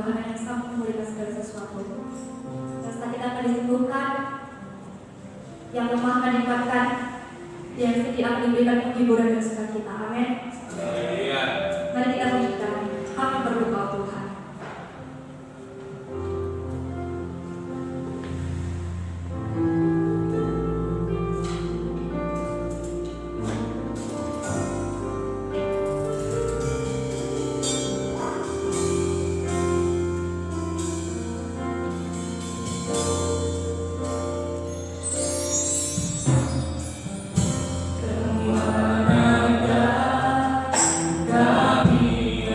Tuhan yang sangat memulihkan segala sesuatu. Dan setelah kita akan disembuhkan, yang lemah akan dikuatkan, yang sedih akan diberikan penghiburan dan sukacita. Amin. Mari kita pujikan, kami berdoa Tuhan. Kami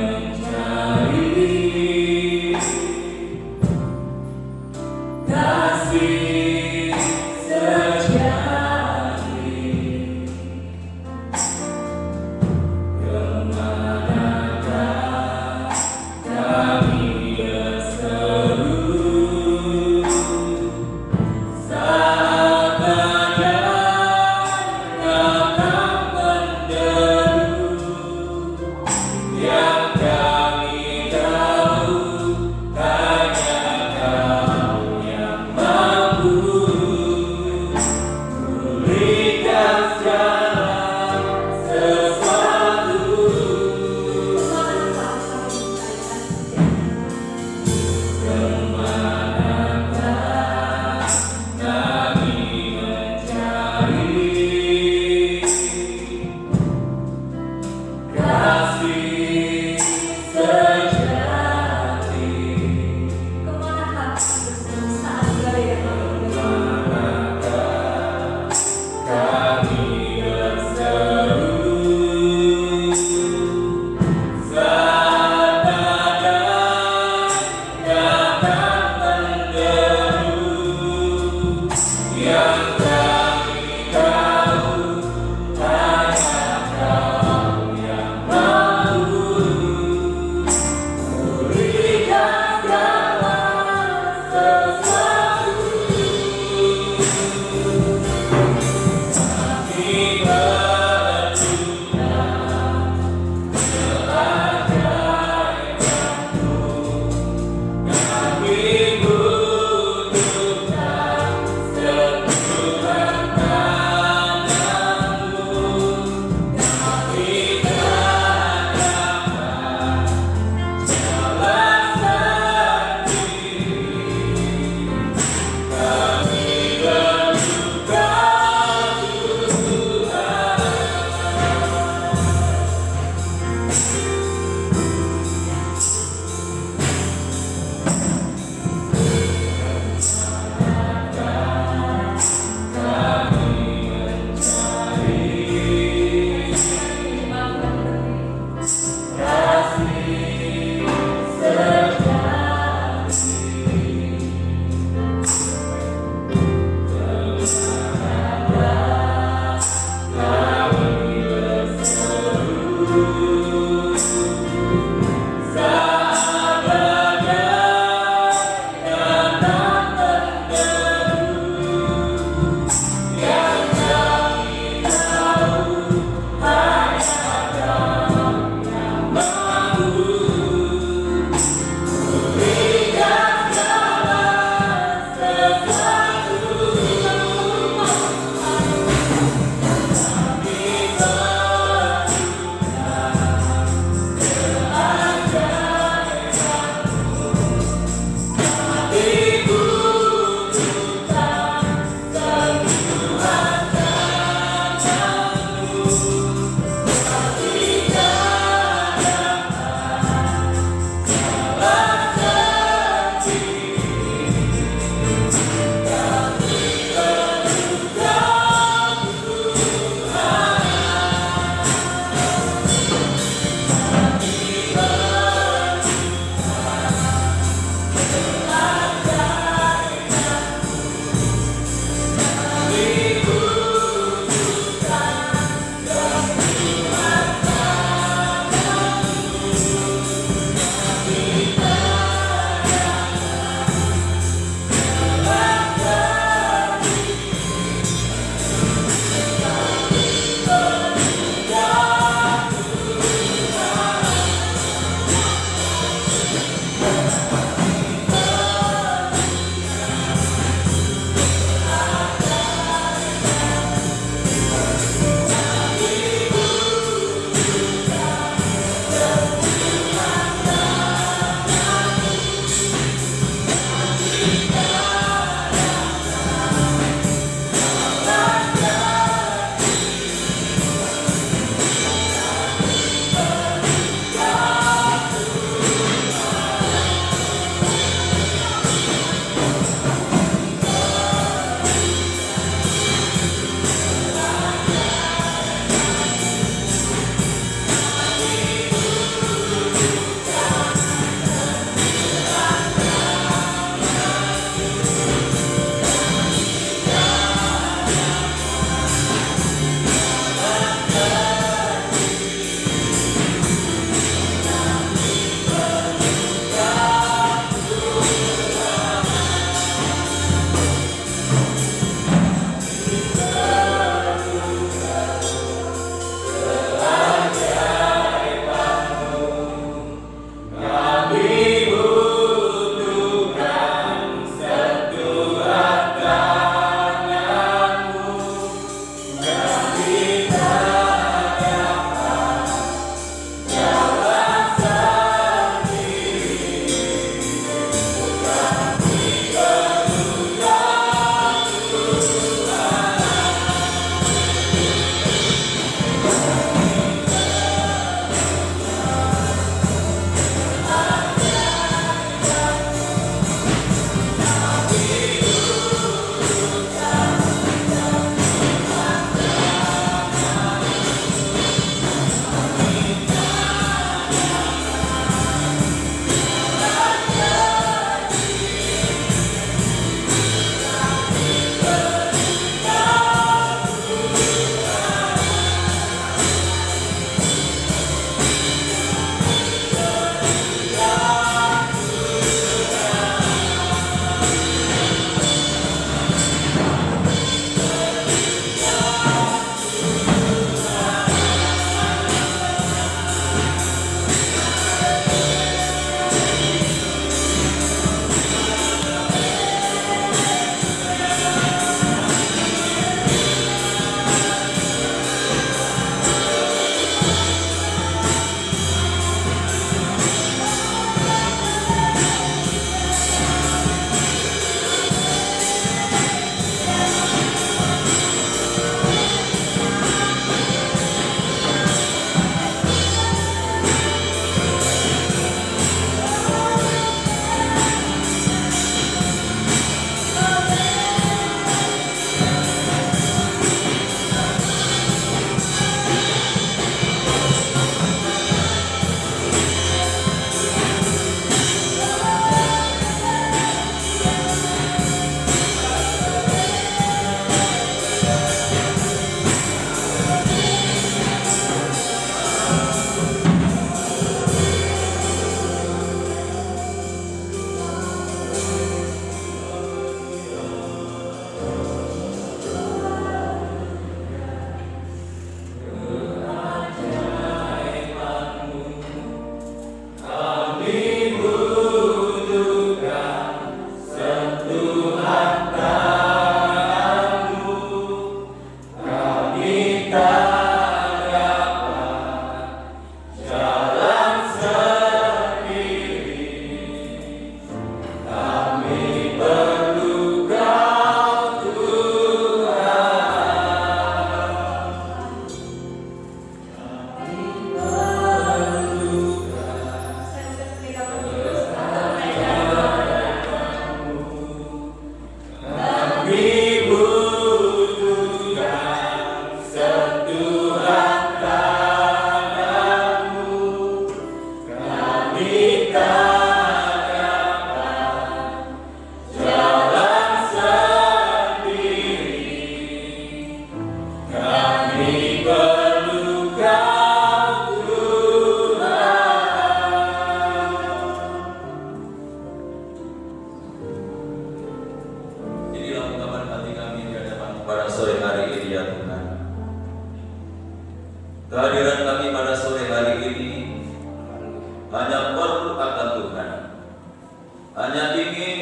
hanya ingin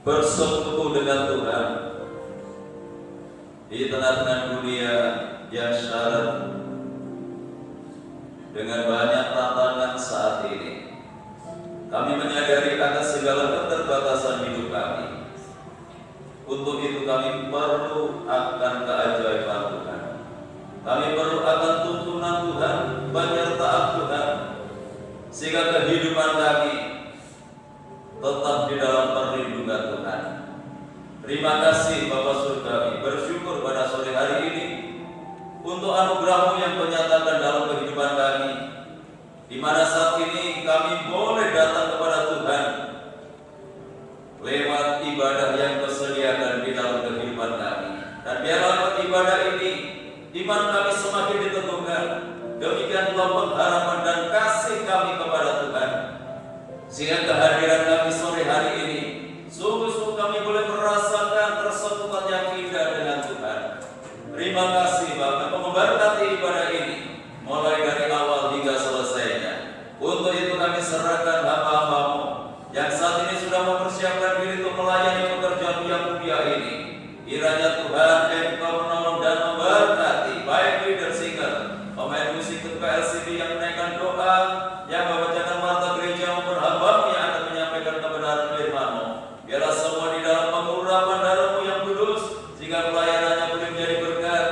bersekutu dengan Tuhan di tengah-tengah dunia yang syarat dengan banyak tantangan saat ini. Kami menyadari akan segala keterbatasan hidup kami. Untuk itu kami perlu akan keajaiban Tuhan. Kami perlu akan tuntunan Tuhan, penyertaan Tuhan, sehingga kehidupan kami tetap di dalam perlindungan Tuhan. Terima kasih Bapa Surgawi, bersyukur pada sore hari ini untuk anugerah-Mu yang Kau nyatakan dalam kehidupan kami, di mana saat ini kami boleh datang kepada Tuhan lewat ibadah yang Kau sediakan di dalam kehidupan kami. Dan biarlah lewat ibadah ini iman kami semakin diteguhkan. Demikian pula pengharapan dan kasih kami kepada Tuhan, sehingga kehadiran kami sore hari ini sungguh-sungguh kami boleh merasakan persekutuan yang indah dengan Tuhan. Terima kasih Bapak, Kau memberkati ibadah ini mulai dari awal hingga selesainya. Untuk itu kami serahkan hamba-Hamba-Mu yang saat ini sudah mempersiapkan diri untuk melayani pekerjaan yang mulia ini. Kiranya Tuhan Engkau menolong dan memberkati baik leader singer, pemain musik ketua LCD yang menaikkan doa, yang membacakan warta gereja maupun hamba-Mu yang akan menyampaikan kebenaran firman-Mu. Biarlah semua di dalam pengurapan darah-Mu yang kudus, sehingga pelayanannya boleh menjadi berkat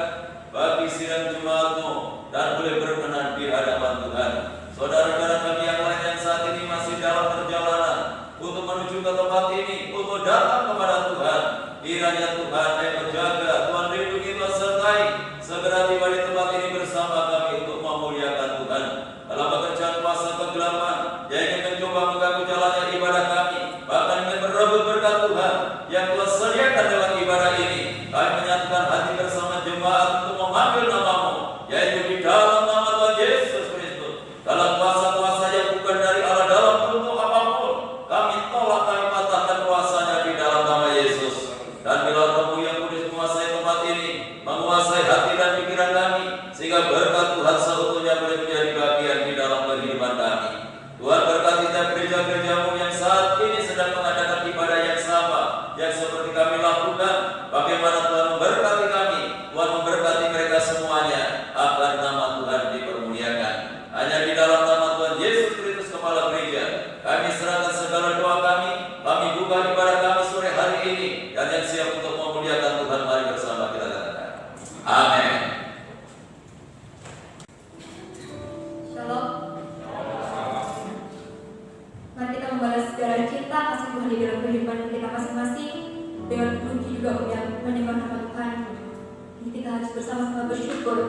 bagi sidang jemaat-Mu dan boleh berkenan di hadapan Tuhan. Saudara-saudara kami yang lain yang saat ini masih dalam perjalanan untuk menuju ke tempat ini, untuk datang kepada Tuhan, kiranya Tuhan yang menjaga, Tuhan lindungi, Tuhan sertai, segera tiba di tempat ini bersama kami untuk memuliakan Tuhan. Dalam pekerjaan kuasa kegelapan yang ingin mencoba mengganggu jalannya ibadah kami, bahkan ingin merebut berkat Tuhan yang Tuhan sediakan lewat ibadah ini, kami menyatukan hati bersama jemaat untuk memanggil nama-Mu, yaitu di dalam nama Tuhan Yesus Kristus. Dalam kuasa-kuasa yang bukan dari Allah dalam bentuk apapun, kami tolak, kami patahkan kuasanya di dalam nama Yesus. Dan bila Roh-Mu yang kudus menguasai tempat ini, menguasai hati dan pikiran kami, sehingga berkat Tuhan seutuhnya boleh menjadi bagian di dalam kehidupan kami. Tuhan berkati setiap gereja-gereja-Mu yang saat ini sedang mengadakan ibadah yang sama, yang seperti kami lakukan. Bagaimana Tuhan memberkati kami, Tuhan memberkati mereka semuanya, agar nama Tuhan dipermuliakan. Hanya di dalam nama Tuhan Yesus Kristus Kepala Gereja, kami serahkan segala doa kami buka ibadah kami sore hari ini, dan yang siap untuk memuliakan Tuhan, mari bersama kita katakan amin. Shalom. Mari kita membalas segala cinta kasih Tuhan di dalam kehidupan kita masing-masing dengan puji juga menyembah nama Tuhan. Ini kita harus bersama-sama bersyukur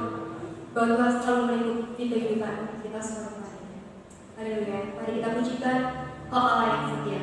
bahwa Tuhan selalu melindungi kehidupan kita semua. Haleluya. Mari kita pujikan Kau Allah yang setia.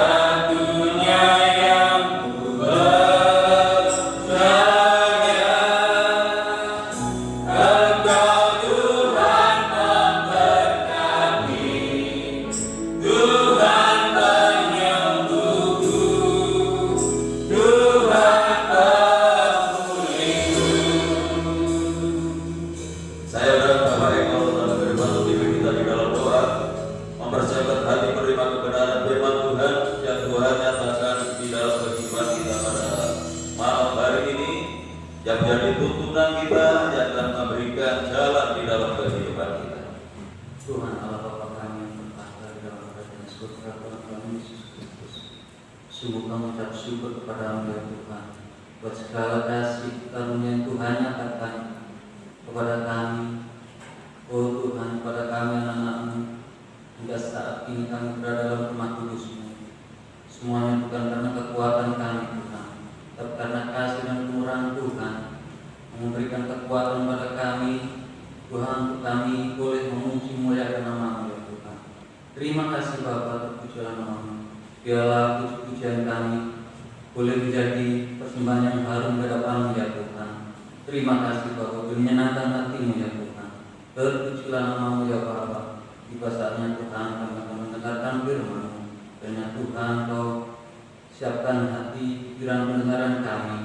satu-satunya yang ku percaya. Engkau Tuhan memberkati, Tuhan penyembuhku, Tuhan pemulihku. Saya dan Bapak Eko telah berbantu kita di dalam doa, mempersiapkan hati menerima kebenaran firman Tuhan yang Tuhan nyatakan di dalam kehidupan kita pada malam hari ini, yang menjadi tuntunan kita yang akan memberikan jalan di dalam kehidupan kita. Tuhan Allah Bapa kami yang bertahta di dalam kerajaan surga, Tuhan kami Yesus Kristus, sungguh kami ucap syukur kepada-Mu ya Tuhan, buat segala kasih karunia yang Tuhan nyatakan kepada kami. Oh Tuhan, kepada kami anak-anak-Mu, hingga saat ini kami berada dalam rumah kudus-Mu. Semuanya bukan karena kekuatan kami Tuhan, tapi karena kasih dan kemurahan Tuhan yang memberikan kekuatan pada kami, Tuhan, untuk kami boleh memuji muliakan nama-Mu ya Tuhan. Terima kasih Bapa, terpujilah nama-Mu. Biarlah puji-pujian kami boleh menjadi persembahan yang harum ke hadapan-Mu ya Tuhan. Terima kasih Bapa, boleh menyenangkan hati-Mu ya Tuhan. Terpujilah nama-Mu ya Bapa. Tiba saatnya Tuhan kami akan mendengarkan firman-Mu. Dan Tuhan, Kau siapkan hati pikiran pendengaran kami.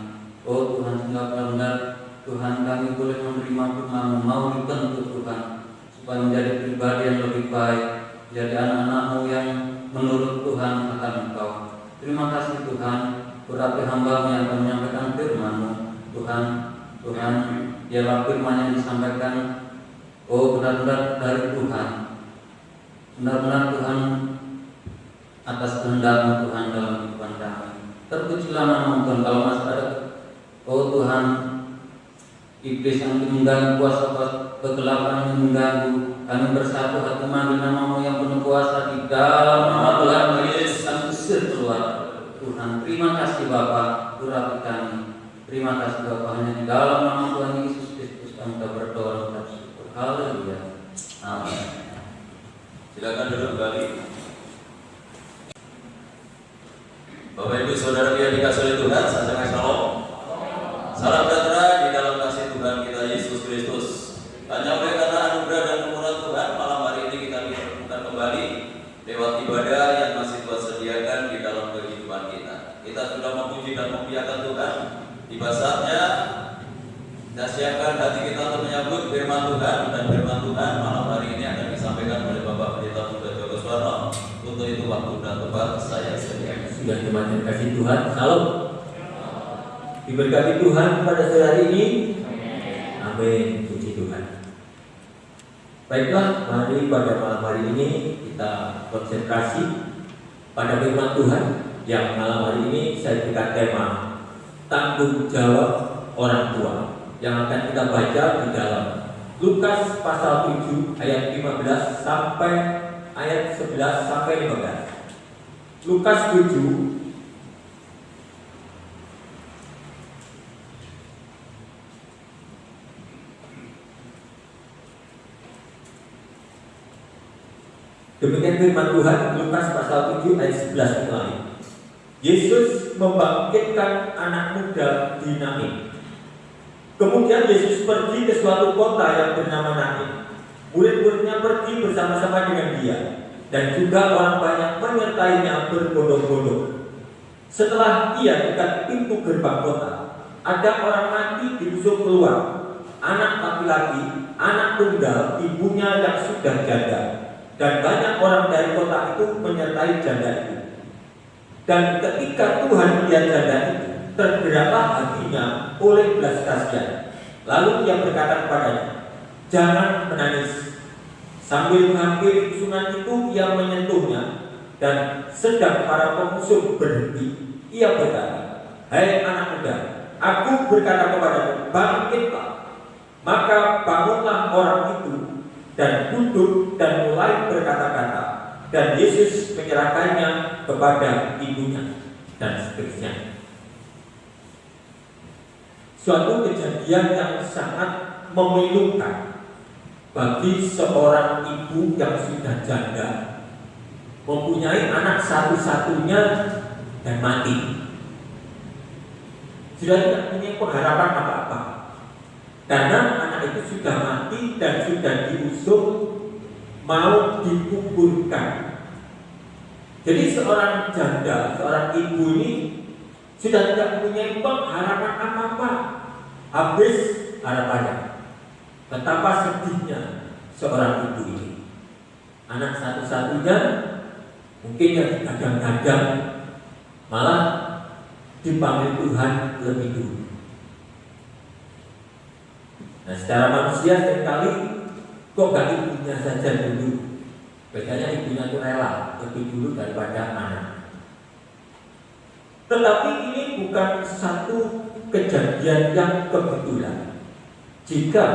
Oh Tuhan, sehingga benar-benar Tuhan kami boleh menerima firman-Mu, mau dibentuk Tuhan, supaya menjadi pribadi yang lebih baik, menjadi anak-anak-Mu yang menurut Tuhan akan Engkau. Terima kasih Tuhan, berarti hamba-Mu yang akan menyampaikan firman-Mu. Tuhan, biarlah firman yang disampaikan, oh benar-benar dari Tuhan, benar-benar Tuhan atas kehendak-Mu Tuhan dalam kehidupan kami. Terpujilah nama-Mu Tuhan. Kalau masih ada, oh Tuhan, iblis yang mengganggu, kuasa kegelapan yang mengganggu, kami bersatu hati manggil nama-Mu yang penuh kuasa di dalam nama Tuhan Yesus, kami usir keluar. Tuhan, terima kasih Bapa, urapi kami. Terima kasih Bapa, hanya di dalam nama Tuhan Yesus Kristus kami telah berdoa dan bersyukur. Haleluya. Amin. Silakan duduk kembali. Bapak Ibu Saudara yang dikasihi oleh Tuhan, salam shalom. Salam sejahtera di dalam kasih Tuhan kita Yesus Kristus. Hanya oleh karena anugerah dan kemurahan Tuhan, malam hari ini kita dipertemukan kembali lewat ibadah yang masih Tuhan sediakan di dalam kehidupan kita. Kita sudah memuji dan memuliakan Tuhan. Tiba saatnya kita siapkan hati kita untuk menyambut firman Tuhan, dan firman Tuhan malam hari ini akan disampaikan oleh Bapak Pendeta Muda Joko Suwarno. Untuk itu waktu dan tempat saya sediakan. Sudah teman-teman kasih Tuhan, salam. Diberkati Tuhan pada sore hari ini. Amin. Puji Tuhan. Baiklah, mari pada malam hari ini kita konsentrasi pada firman Tuhan yang malam hari ini saya berikan tema tanggung jawab orang tua yang akan kita baca di dalam Lukas pasal 7 ayat 15 sampai ayat 11 sampai 15. Lukas 7 demikian firman Tuhan, Lukas pasal 7 ayat 11 mulai. Yesus membangkitkan anak muda di Nain. Kemudian Yesus pergi ke suatu kota yang bernama Nain. Murid-muridnya pergi bersama-sama dengan dia, dan juga orang banyak menyertainya berbondong-bondong. Setelah ia dekat pintu gerbang kota, ada orang mati diusung keluar, anak laki-laki, anak tunggal, ibunya yang sudah janda, dan banyak orang dari kota itu menyertai janda itu. Dan ketika Tuhan melihat janda itu, tergeraklah hatinya oleh belas kasihan. Lalu ia berkata kepadanya, "Jangan menangis." Sambil menghampiri usungan itu, ia menyentuhnya, dan sedang para pemusuh berhenti, ia berkata, "Hai anak muda, aku berkata kepadamu, bangkitlah." Maka bangunlah orang itu dan duduk dan mulai berkata-kata. Dan Yesus menyerahkannya kepada ibunya, dan seterusnya. Suatu kejadian yang sangat memilukan bagi seorang ibu yang sudah janda, mempunyai anak satu-satunya dan mati. Sudah tidak punya pengharapan apa-apa, karena anak itu sudah mati dan sudah diusung mau dikuburkan. Jadi seorang janda, seorang ibu ini sudah tidak mempunyai pengharapan apa-apa, habis harapannya. Betapa sedihnya seorang ibu ini. Anak satu-satunya mungkin yang digadang-gadang malah dipanggil Tuhan lebih dulu. Nah, secara manusia seringkali kok gak ibunya saja dulu. Biasanya ibunya itu rela lebih dulu daripada anak. Tetapi ini bukan satu kejadian yang kebetulan. Jika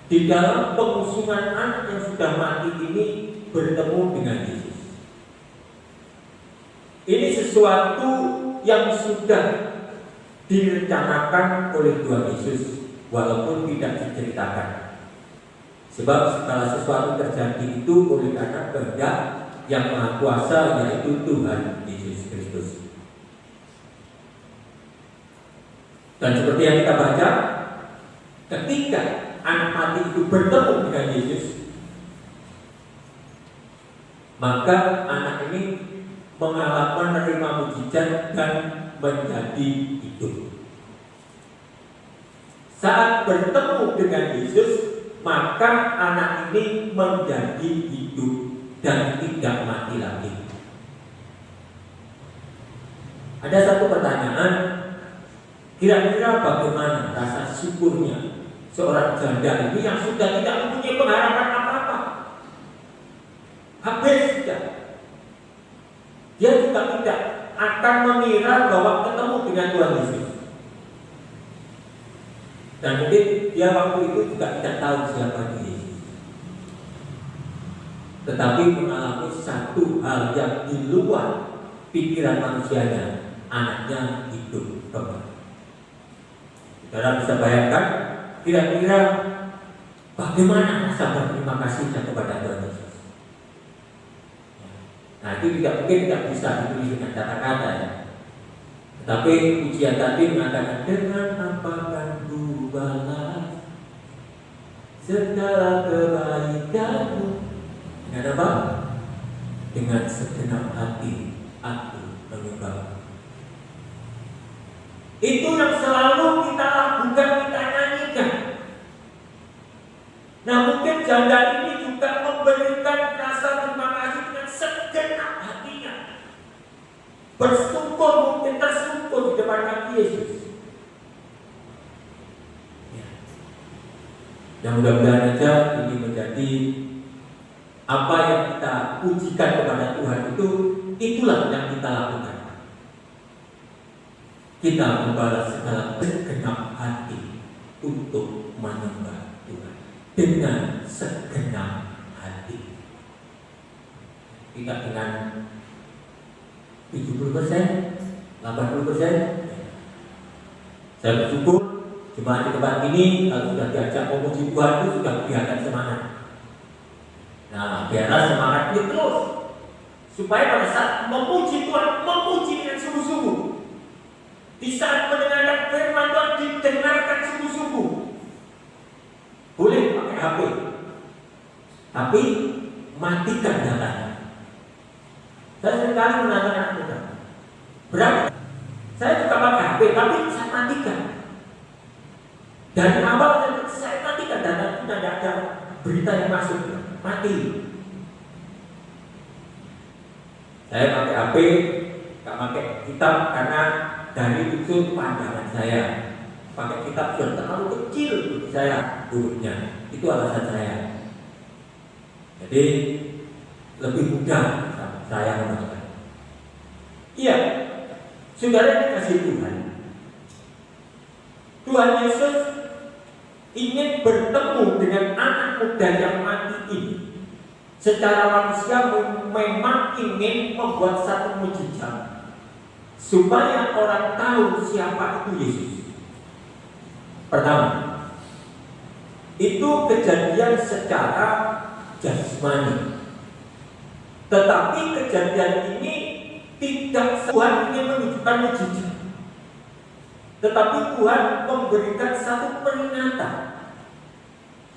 di dalam pengusungan anak yang sudah mati ini bertemu dengan Yesus, ini sesuatu yang sudah direncanakan oleh Tuhan Yesus, walaupun tidak diceritakan. Sebab segala sesuatu terjadi itu oleh karena kehendak yang Maha Kuasa, yaitu Tuhan Yesus Kristus. Dan seperti yang kita baca, ketika anak mati itu bertemu dengan Yesus, maka anak ini mengalami menerima mujizat dan menjadi hidup. Saat bertemu dengan Yesus, maka anak ini menjadi hidup dan tidak mati lagi. Ada satu pertanyaan, kira-kira bagaimana rasa syukurnya seorang janda ini yang sudah tidak mempunyai pengharapan apa-apa? Habis sudah. Dia juga tidak akan mengira bahwa ketemu dengan Tuhan Yesus. Dan mungkin dia waktu itu juga tidak tahu siapa Yesus. Tetapi mengalami satu hal yang di luar pikiran manusianya, anaknya hidup kembali. Saudara bisa bayangkan kira-kira bagaimana rasa berterima kasihnya kepada Tuhan Yesus. Nah, itu tidak mungkin tidak bisa ditulis dengan kata-kata ya. Tetapi pujian tadi mengatakan, dengan apa kan ku balas segala kebaikanmu. Dengan apa? Dengan segenap hati aku menyembah. Itu yang selalu kita lakukan, kita nyanyikan. Nah, mungkin janda ini juga memberikan rasa terima kasih dengan segenap hatinya. Bersyukur, mungkin tersungkur di depan kaki Yesus. Yang mudah-mudahan aja ini menjadi apa yang kita pujikan kepada Tuhan itu, itulah yang kita lakukan. Kita membalas segala segenap hati untuk menyembah Tuhan dengan segenap hati. Tidak dengan 70%, 80%. Saya bersyukur jemaat di tempat ini kalau sudah diajak memuji Tuhan itu sudah kelihatan semangat. Nah, biarlah semangat ini terus supaya pada saat memuji Tuhan, memuji dengan sungguh-sungguh. Di saat mendengarkan firman Tuhan, didengarkan sungguh-sungguh. Boleh pakai HP, tapi matikan datanya. Saya seringkali menantang anak muda. Berapa? Saya juga pakai HP, tapi saya matikan. Dari awal saya matikan data, tidak ada berita yang masuk, mati. Saya pakai HP, nggak pakai kitab karena dari unsur pandangan saya, pakai kitab sudah terlalu kecil bagi saya hurufnya. Itu alasan saya. Jadi lebih mudah saya mengatakan. Iya, saudara dikasih Tuhan. Tuhan Yesus ingin bertemu dengan anak muda yang mati ini. Secara manusia memang ingin membuat satu mujizat supaya orang tahu siapa itu Yesus. Pertama, itu kejadian secara jasmani. Tetapi kejadian ini tidak Tuhan ingin menunjukkan mujizat, tetapi Tuhan memberikan satu peringatan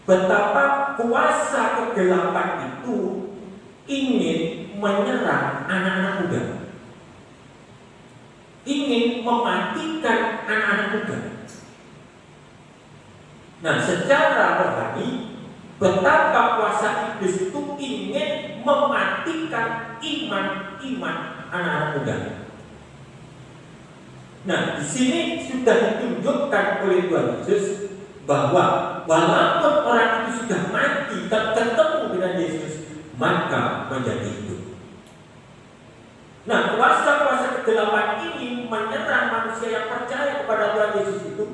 betapa kuasa kegelapan itu ingin menyerang anak-anak muda, ingin mematikan anak-anak muda. Nah, secara rohani, betapa kuasa iblis itu ingin mematikan iman anak-anak muda. Nah, di sini sudah ditunjukkan oleh Tuhan Yesus bahwa walaupun orang itu sudah mati dan ketemu dengan Yesus, maka menjadi hidup. Nah, kuasa-kuasa kegelapan ini menyerang manusia yang percaya kepada Tuhan Yesus itu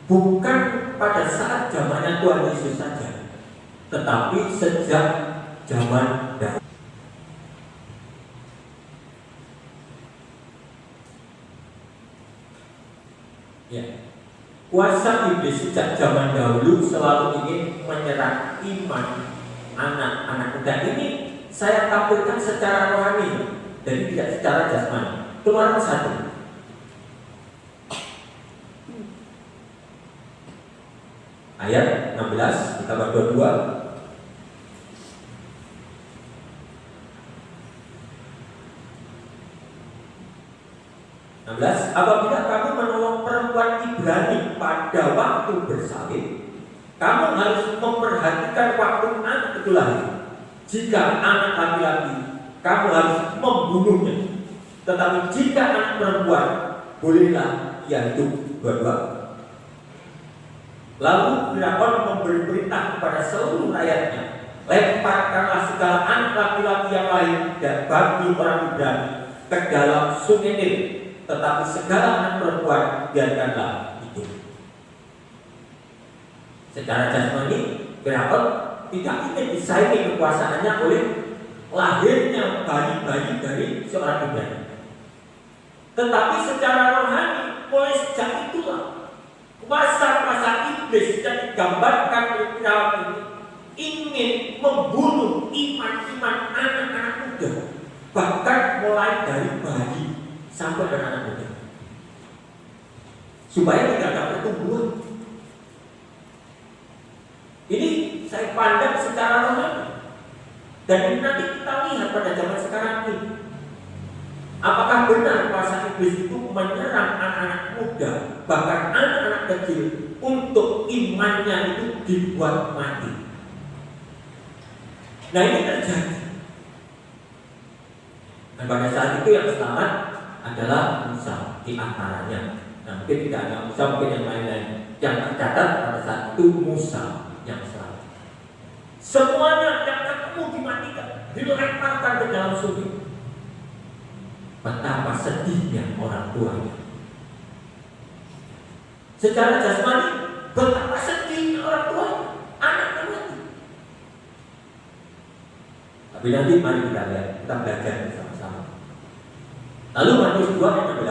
bukan pada saat zamannya Tuhan Yesus saja, tetapi sejak zaman dahulu. Ya. Kuasa iblis sejak zaman dahulu selalu ingin menyerang iman anak-anak muda. Ini saya tampilkan secara rohani, jadi tidak secara jasmani. Keluaran 1 ayat 16 ditambah 22. Apabila kamu menolong perempuan Ibrani pada waktu bersalin, kamu harus memperhatikan waktu anak itu lahir. Jika anak laki-laki, kamu harus membunuhnya. Tetapi jika anak perempuan, bolehlah ia hidup dua-dua. Lalu Firaun memberi perintah kepada seluruh rakyatnya, lemparkanlah segala anak laki-laki yang lain dan bagi orang Ibrani ke dalam sungai Nil. Tetapi segala anak perempuan biarkanlah hidup. Secara jasmani, Firaun tidak ingin disaingi kekuasaannya oleh lahirnya bayi-bayi dari seorang Ibrani. Tetapi secara rohani, mulai sejak itulah kuasa-kuasa iblis yang digambarkan oleh Firaun ini ingin membunuh iman anak-anak muda, bahkan mulai dari bayi sampai anak-anak muda, supaya tidak ada pertumbuhan. Ini saya pandang secara rohani, dan ini nanti kita lihat pada zaman sekarang ini. Apakah benar kuasa iblis itu menyerang anak-anak muda, bahkan anak-anak kecil, untuk imannya itu dibuat mati? Nah, ini terjadi. Dan pada saat itu yang selamat adalah Musa di antaranya. Nah, mungkin tidak hanya Musa, mungkin yang lain-lain. Yang tercatat pada saat itu Musa yang selamat. Semuanya yang ketemu dimatikan, dilemparkan ke dalam sungai. Betapa sedihnya orang tuanya. Secara jasmani, betapa sedihnya orang tuanya, anaknya mati. Tapi nanti mari kita lihat, kita belajar bersama-sama. Lalu Matius 2 ayat 16.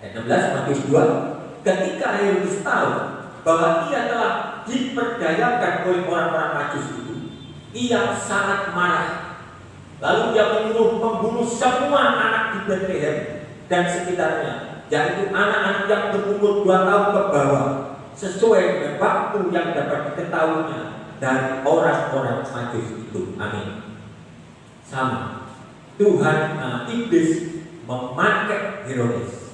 Ayat 16 Matius 2. Ketika Herodes tahu bahwa ia telah diperdayakan oleh orang-orang Majus itu, ia sangat marah. Lalu dia menyuruh membunuh semua anak di Bethlehem dan sekitarnya, yaitu anak-anak yang berumur 2 tahun ke bawah, sesuai dengan waktu yang dapat diketahuinya dari orang-orang Majus itu. Amin. Sama, Tuhan iblis memakai Herodes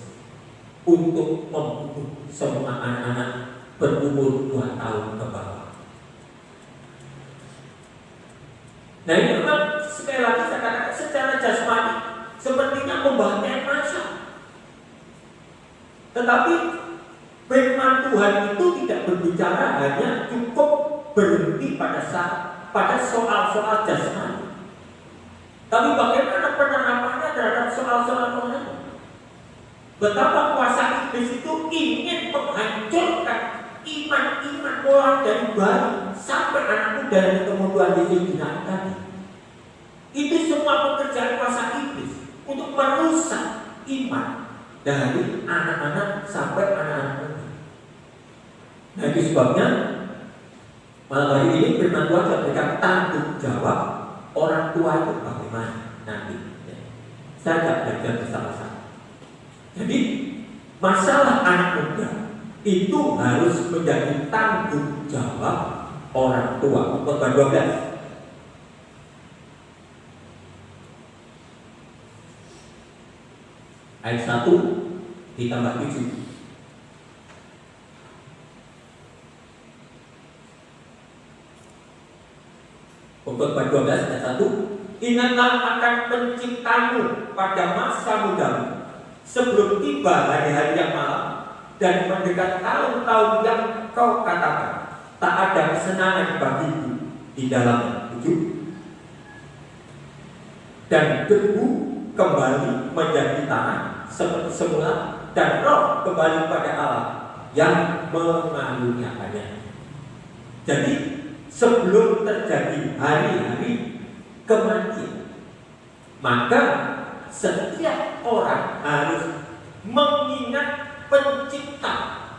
untuk membunuh semua anak-anak berumur 2 tahun ke bawah. Nah, ini memang sekali lagi saya katakan secara jasmani sepertinya membantai masa. Tetapi firman Tuhan itu tidak berbicara hanya cukup berhenti pada soal-soal jasmani. Tapi bagaimana penerapannya terhadap soal-soal rohani? Betapa kuasa iblis itu ingin menghancurkan iman mulai dari bayi sampai anak muda yang ketemu Tuhan Yesus tadi. Itu semua pekerjaan kuasa iblis untuk merusak iman dari anak-anak sampai anak-anak muda. Nah itu sebabnya malam hari ini firman Tuhan memberikan tanggung jawab orang tua itu bagaimana nanti. Saya tidak belajar bersama-sama. Jadi masalah anak muda itu harus menjadi tanggung jawab orang tua. Khotbah 12 ayat 1 ditambah 7. Khotbah 12 ayat 1. Ingatlah akan penciptamu pada masa mudamu, sebelum tiba hari-hari yang malam dan mendekat tahun-tahun yang kau katakan tak ada kesenangan bagiku di dalamnya. 7. Dan debu kembali menjadi tanah seperti semula, dan roh kembali pada Allah yang mengaruniakannya. Jadi sebelum terjadi hari-hari kematian, maka setiap orang harus mengingat pencipta.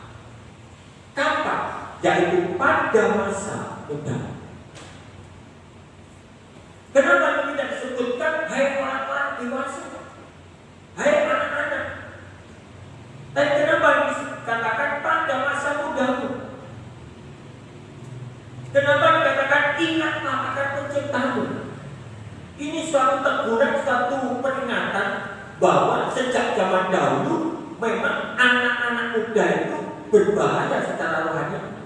Kapan? Yaitu pada masa muda. Kenapa tidak disebutkan hai orang-orang dewasa, hai anak-anak? Tapi kenapa dikatakan pada masa mudamu? Kenapa dikatakan ingatlah akan penciptamu? Ini suatu teguran, suatu peringatan bahwa sejak zaman dahulu memang anak-anak muda itu berbahaya secara rohani.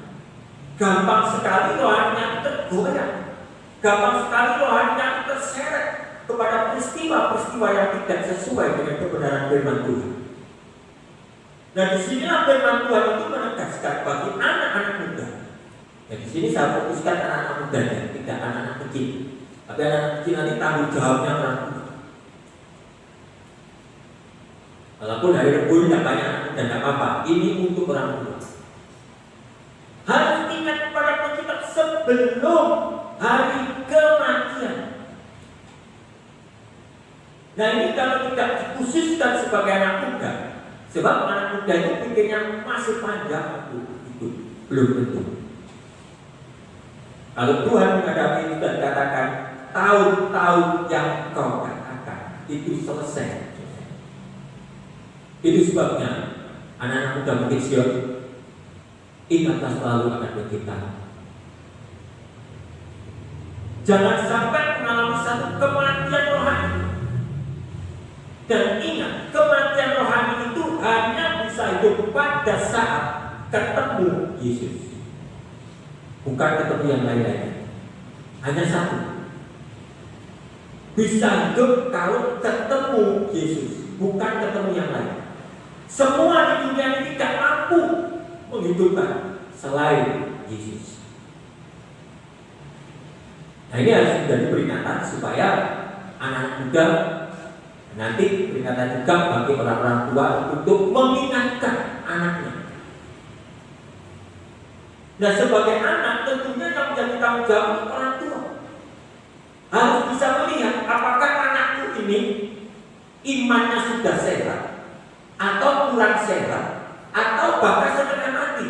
Gampang sekali rohaninya tergoyah, gampang sekali rohaninya terseret kepada peristiwa-peristiwa yang tidak sesuai dengan kebenaran firman Tuhan. Nah, disinilah firman Tuhan itu menegaskan bagi anak-anak muda. Nah, di sini saya fokuskan anak-anak muda, tidak anak-anak kecil. Tapi anak kecil nanti tanggung jawabnya orang tua. Walaupun hari Rabu tidak banyak anak muda, tidak apa-apa. Ini untuk orang tua. Harus ingat kepada pencipta sebelum hari kematian. Nah ini kalau tidak dikhususkan sebagai anak muda, sebab anak muda itu pikirnya masih panjang itu belum tentu. Kalau Tuhan menghadapi itu dan katakan tahun-tahun yang kau katakan itu selesai. Itu sebabnya anak-anak muda mungkin siap, ingatlah selalu akan pencipta. Jangan sampai mengalami satu kematian rohani. Dan ingat, kematian rohani itu hanya bisa hidup pada saat ketemu Yesus. Bukan ketemu yang lain-lain. Hanya satu. Bisa hidup kalau ketemu Yesus, bukan ketemu yang lain. Semua di dunia ini tidak mampu menghidupkan selain Yesus. Nah ini harus menjadi peringatan supaya anak muda nanti peringatan juga bagi orang-orang tua untuk mengingatkan anaknya. Nah sebagai anak tentunya yang menjadi tanggung jawab orang tua harus bisa melihat apakah anakku ini imannya sudah sehat atau kurang sehat atau bahkan setengah mati.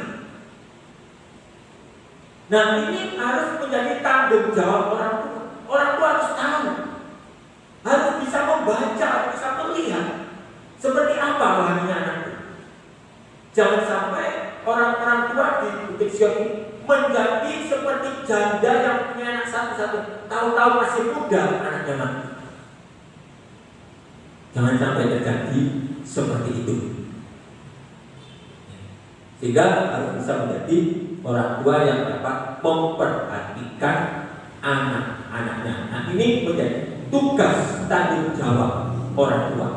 Nah ini harus menjadi tanggung jawab orang tua. Orang tua harus tahu, harus bisa membaca, harus bisa melihat seperti apa rohaninya anaknya. Jangan sampai orang-orang tua di Bukit Sion ini menjadi seperti janda yang punya anak satu-satu, tahu-tahu masih muda anaknya mati. Jangan sampai terjadi seperti itu. Sehingga harus bisa menjadi orang tua yang dapat memperhatikan anak-anaknya. Nah ini menjadi tugas tanggung jawab orang tua.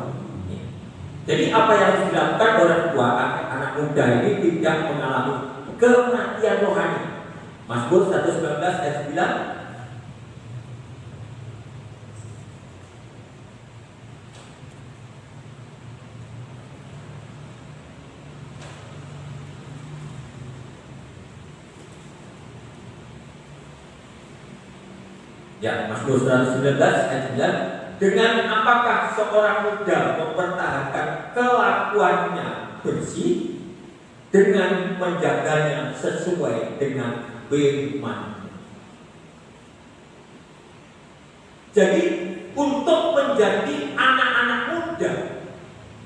Jadi apa yang harus dilakukan orang tua anak muda ini tidak mengalami kematian rohani. Mazmur 119 ayat 9. Ya, Mazmur 119 ayat 9. dengan apakah seorang muda mempertahankan kelakuannya bersih dengan menjaganya sesuai dengan firman. Jadi untuk menjadi anak-anak muda,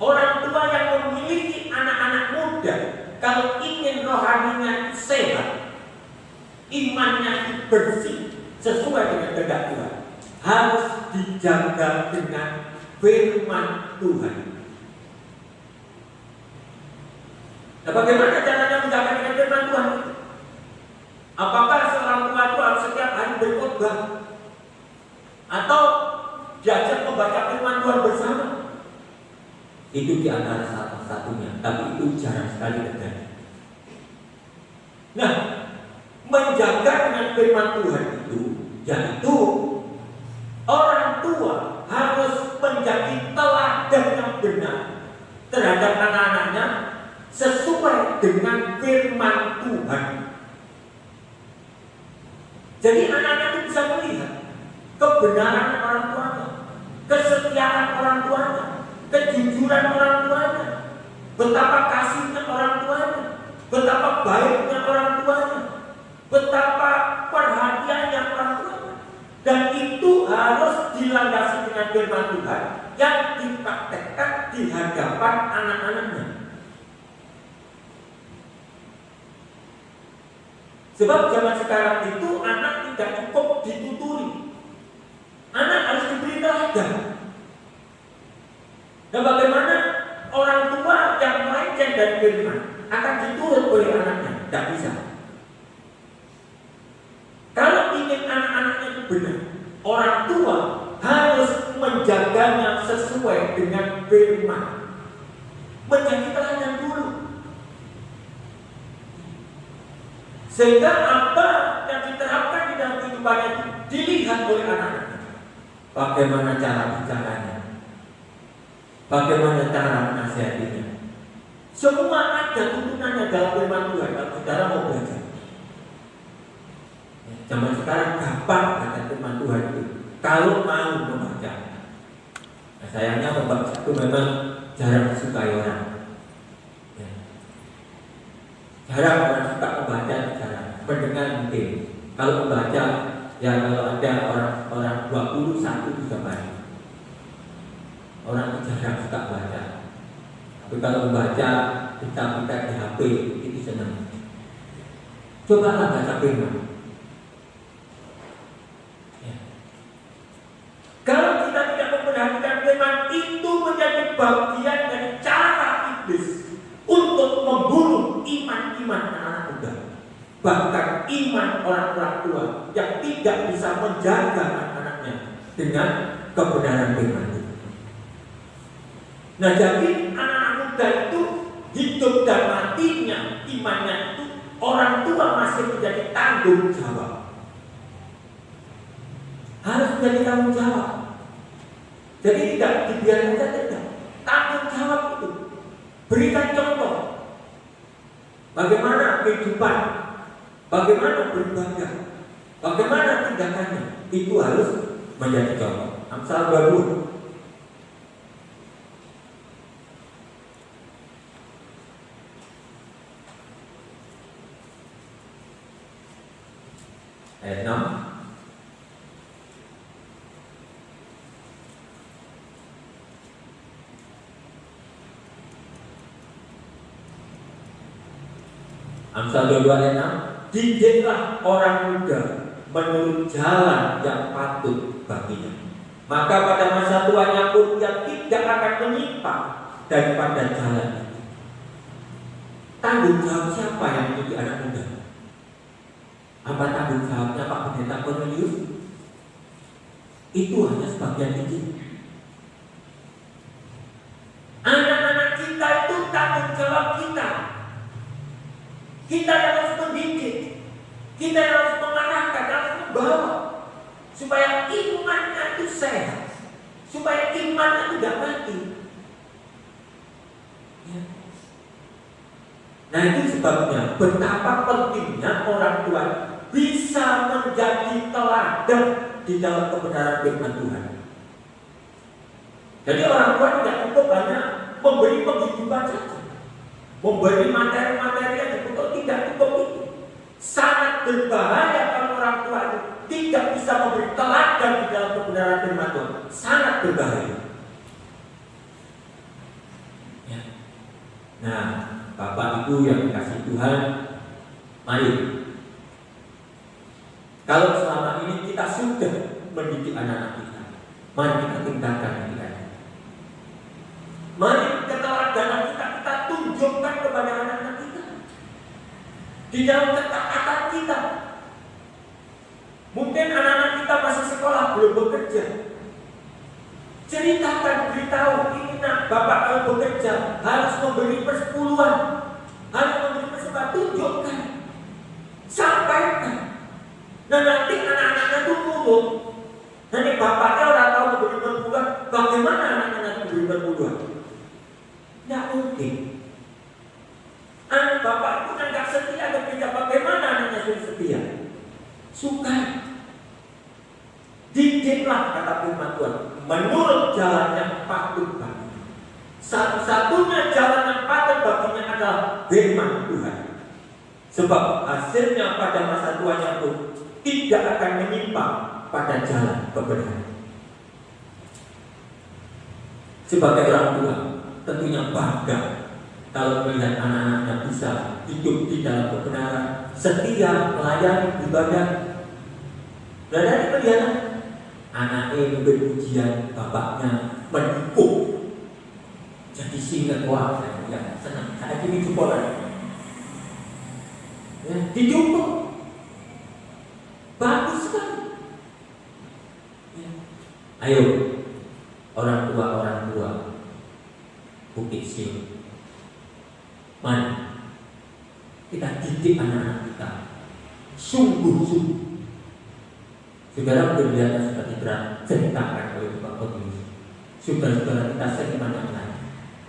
orang tua yang memiliki anak-anak muda, kalau ingin rohaninya sehat, imannya bersih sesuai dengan kehendak Tuhan, harus dijaga dengan firman Tuhan. Nah, bagaimana caranya menjaga dengan firman Tuhan? Apakah seorang tua itu harus setiap hari berkhotbah? Atau diajak membaca firman Tuhan bersama? Itu di antara salah satunya, tapi itu jarang sekali terjadi. Nah, menjaga dengan firman Tuhan itu, yaitu orang tua harus menjadi teladan yang benar terhadap anak-anaknya sesuai dengan firman Tuhan. Jadi anak-anak itu bisa melihat kebenaran orang tuanya, kesetiaan orang tuanya, kejujuran orang tuanya, betapa kasihnya orang tuanya, betapa baiknya orang tuanya, betapa perhatiannya orang tuanya. Dan itu harus dilandasi dengan firman Tuhan yang dipraktekkan di hadapan anak-anaknya. Sebab zaman sekarang itu anak tidak cukup dituturi, anak harus diberi teladan. Dan bagaimana orang tua yang melenceng dari firman akan diturut oleh anaknya? Tidak bisa. Kalau ingin anak-anaknya itu benar, orang tua harus menjaganya sesuai dengan firman, menjadi teladan dulu. Sehingga apa yang diterapkan di dalam kehidupannya itu dilihat oleh anak-anak. Bagaimana cara bicaranya, bagaimana cara menasihatinya. Semua ada tuntunannya dalam firman Tuhan kalau saudara mau belajar. Zaman sekarang gampang baca firman Tuhan itu kalau mau membaca. Nah, sayangnya membaca itu memang jarang disukai orang. Jarang orang suka membaca, jarang. Pendengar mungkin. Kalau membaca, ya kalau ada orang 21 juga banyak. Orang itu jarang suka baca. Tapi kalau membaca, kita di HP itu senang. Cobalah baca firman. Ya. Kalau kita tidak memperhatikan firman, itu menjadi bagian dari cara iblis untuk membunuh iman-iman anak muda, bahkan iman orang tua yang tidak bisa menjaga anak-anaknya dengan kebenaran firman itu. Nah, jadi anak-anak muda itu hidup dan matinya imannya itu orang tua masih menjadi tanggung jawab, harus menjadi tanggung jawab. Jadi tidak dibiarkan saja, tanggung jawab itu. Berikan contoh bagaimana kehidupan, bagaimana beribadah, bagaimana tindakannya, itu harus menjadi contoh. Amsal 20 ayat 6. Amsal 22 ayat 6. Didiklah orang muda menurut jalan yang patut baginya, maka pada masa tuanya pun ia tidak akan menyimpang daripada jalan itu. Tanggung jawab siapa yang menjadi anak muda? Apa tanggung jawabnya Pak Pendeta Cornelius? Itu hanya sebagian kecil. Anak-anak kita itu tanggung jawab kita. Kita yang harus mendidik, kita yang harus mengarahkan, harus membawa supaya imannya itu sehat, supaya imannya tidak mati. Ya. Nah, itu sebabnya betapa pentingnya orang tua bisa menjadi teladan di dalam kebenaran firman Tuhan. Jadi orang tua tidak cukup hanya memberi penghidupan saja, memberi materi-materi yang cukup, tidak cukup itu. Sangat berbahaya kalau orang tua itu tidak bisa memberi teladan di dalam kebenaran firman Tuhan. Sangat berbahaya. Ya. Nah, Bapak Ibu yang dikasih Tuhan, mari. Kalau selama ini kita sudah mendidik anak-anak kita, mari kita tingkatkan pendidikan. Mari keteladanan kita tunjukkan kepada anak-anak kita di dalam ketaatan kita. Mungkin anak-anak kita masih sekolah, belum bekerja. Ceritakan, beritahu, ini nak, Bapak kalau bekerja harus memberi persepuluhan, harus memberi persembahan, tunjukkan, sampaikan. Nah nanti anak-anaknya itu nurut. Nanti bapaknya orang tahu memberi persepuluhan, bagaimana anak-anak memberi persepuluhan? Tidak mungkin. Anak bapak itu kan gak setia ketika bagaimana anaknya sudah setia. Suka. Didiklah kata firman Tuhan menurut jalan yang patut baginya. Satu-satunya jalan yang patut baginya adalah firman Tuhan. Sebab hasilnya pada masa tuanya itu tidak akan menyimpang pada jalan kebenaran. Sebagai orang tua tentunya bangga kalau melihat anak-anaknya bisa hidup di dalam kebenaran, setia, melayani, ibadah. Dan dari melihat anaknya memberi ujian, bapaknya mendukung. Jadi sehingga wah, saya senang. Saya ini jumpa ya, didukung. Bagus kan? Ya. Ayo, orang tua Bukit Sion, mari kita didik anak-anak kita sungguh-sungguh. Saudara berlihatnya sudah diceritakan oleh Pak Pemimpin. Saudara-saudara kita sering mendengar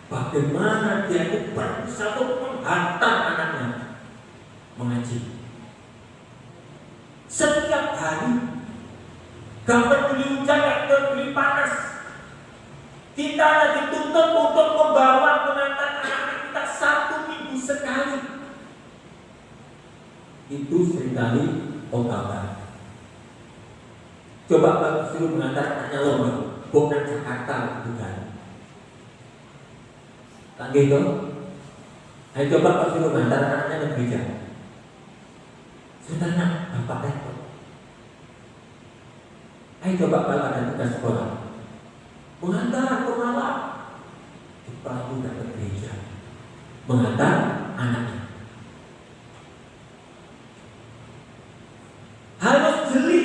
bagaimana dia itu berusaha untuk menghantar anaknya mengaji. Setiap hari, gak peduli hujan, gak peduli panas, kita lagi dituntut untuk membawa mengantar anak-anak kita 1 minggu sekali. Itu seringkali obat. Coba kalau suruh mengantar anaknya lomba, bukan Jakarta bukan. Tak gitu. Ayo coba kalau suruh mengantar anaknya ke gereja. Sudah nak, bapak repot. Ayo coba kalau ada tugas sekolah, mengantar ke malam, kepala udah ke gereja, mengantar anaknya. Harus jeli.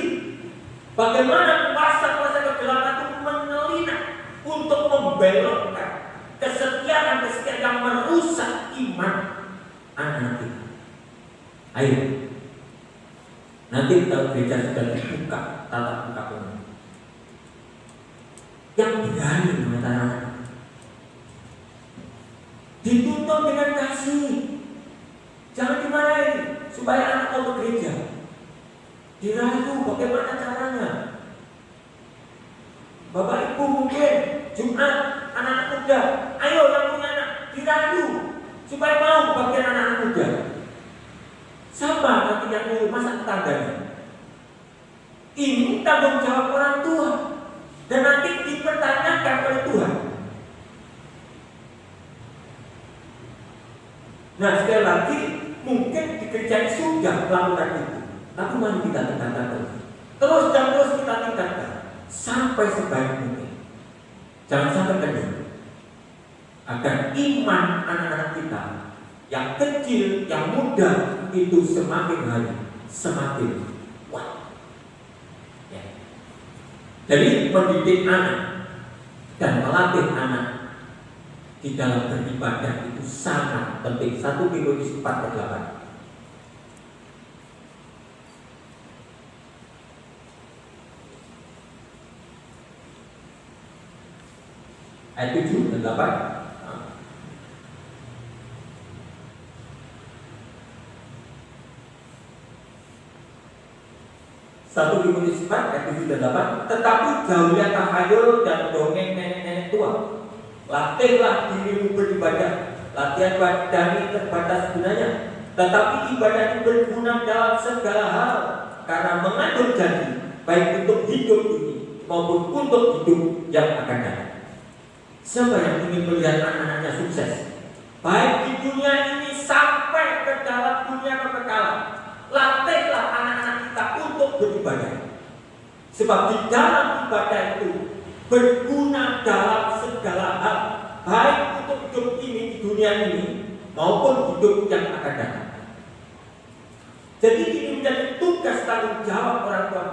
Bagaimana kuasa-kuasa kegelapan itu menyelinap untuk membelokkan kesetiaan yang merusak iman anak kita. Ayo, nanti kalau gereja sudah dibuka, tatap muka umum, yang berani mengantar anak, dituntut dengan kasih, jangan dimarahin supaya anak mau ke gereja. Dirayu bagaimana caranya. Bapak Ibu mungkin Jumat anak-anak muda, ayo yang punya anak dirayu supaya mau bagian anak-anak muda. Siapa nanti yang mau masak tetangganya? Ini tanggung jawab orang tua dan nanti dipertanyakan oleh Tuhan. Nah sekali lagi mungkin di gereja sudah melakukan itu. Tapi mari kita tingkatkan terus dan terus kita tingkatkan sampai sebaik mungkin. Jangan sampai kendor, agar iman anak-anak kita yang kecil, yang muda itu semakin hari semakin kuat. Ya. Jadi mendidik anak dan melatih anak di dalam beribadah itu sangat penting. 1 Timotius 4:8. Ayat 7 dan 8. 1 Timotius 4 ayat 7 dan 8. Tetapi jauhilah tahayul dan dongeng nenek-nenek tua. Latihlah dirimu beribadah. Latihan badan ini terbatas gunanya, tetapi ibadah itu berguna dalam segala hal, karena mengandung janji baik untuk hidup ini maupun untuk hidup yang akan datang. Siapa yang ingin melihat anak-anaknya sukses, baik di dunia ini sampai ke dalam dunia kekekalan, latihlah anak-anak kita untuk beribadah. Sebab di dalam ibadah itu berguna dalam segala hal, baik untuk hidup ini di dunia ini maupun hidup yang akan datang. Jadi ini menjadi tugas tanggung jawab orang tua.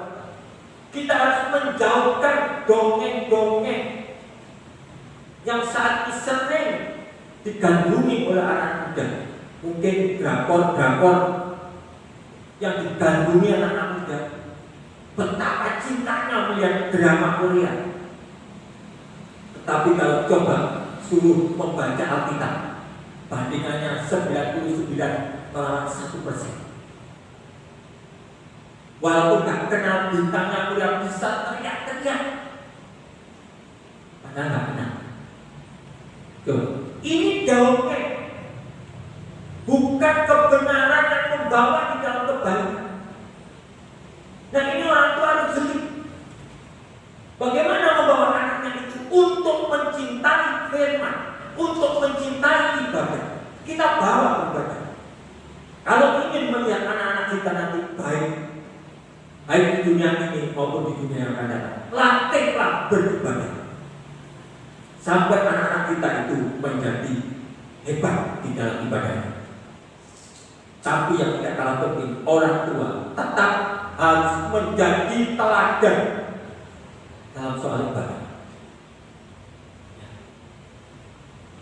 Kita harus menjauhkan dongeng-dongeng yang saat ini sering digandrungi oleh anak muda. Mungkin drakor-drakor yang digandrungi anak muda. Betapa cintanya melihat drama Korea. Tetapi kalau coba suruh membaca Alkitab, bandingannya 99 melawan 1%. Walaupun gak kenal bintangnya Korea bisa teriak-teriak, padahal gak kenal. Tuh, ini dongeng, bukan kebenaran yang membawa di dalam kebaikan. Nah ini orang tua harus jeli. Bagaimana membawa anaknya itu untuk mencintai firman, untuk mencintai ibadah. Kita bawa ibadah. Kalau ingin melihat anak-anak kita nanti baik di dunia ini maupun di dunia yang akan datang, latihlah beribadah sampai anak-anak kita itu menjadi hebat di dalam ibadahnya. Tapi yang tidak kalah penting, orang tua tetap harus menjadi teladan dalam soal ibadah.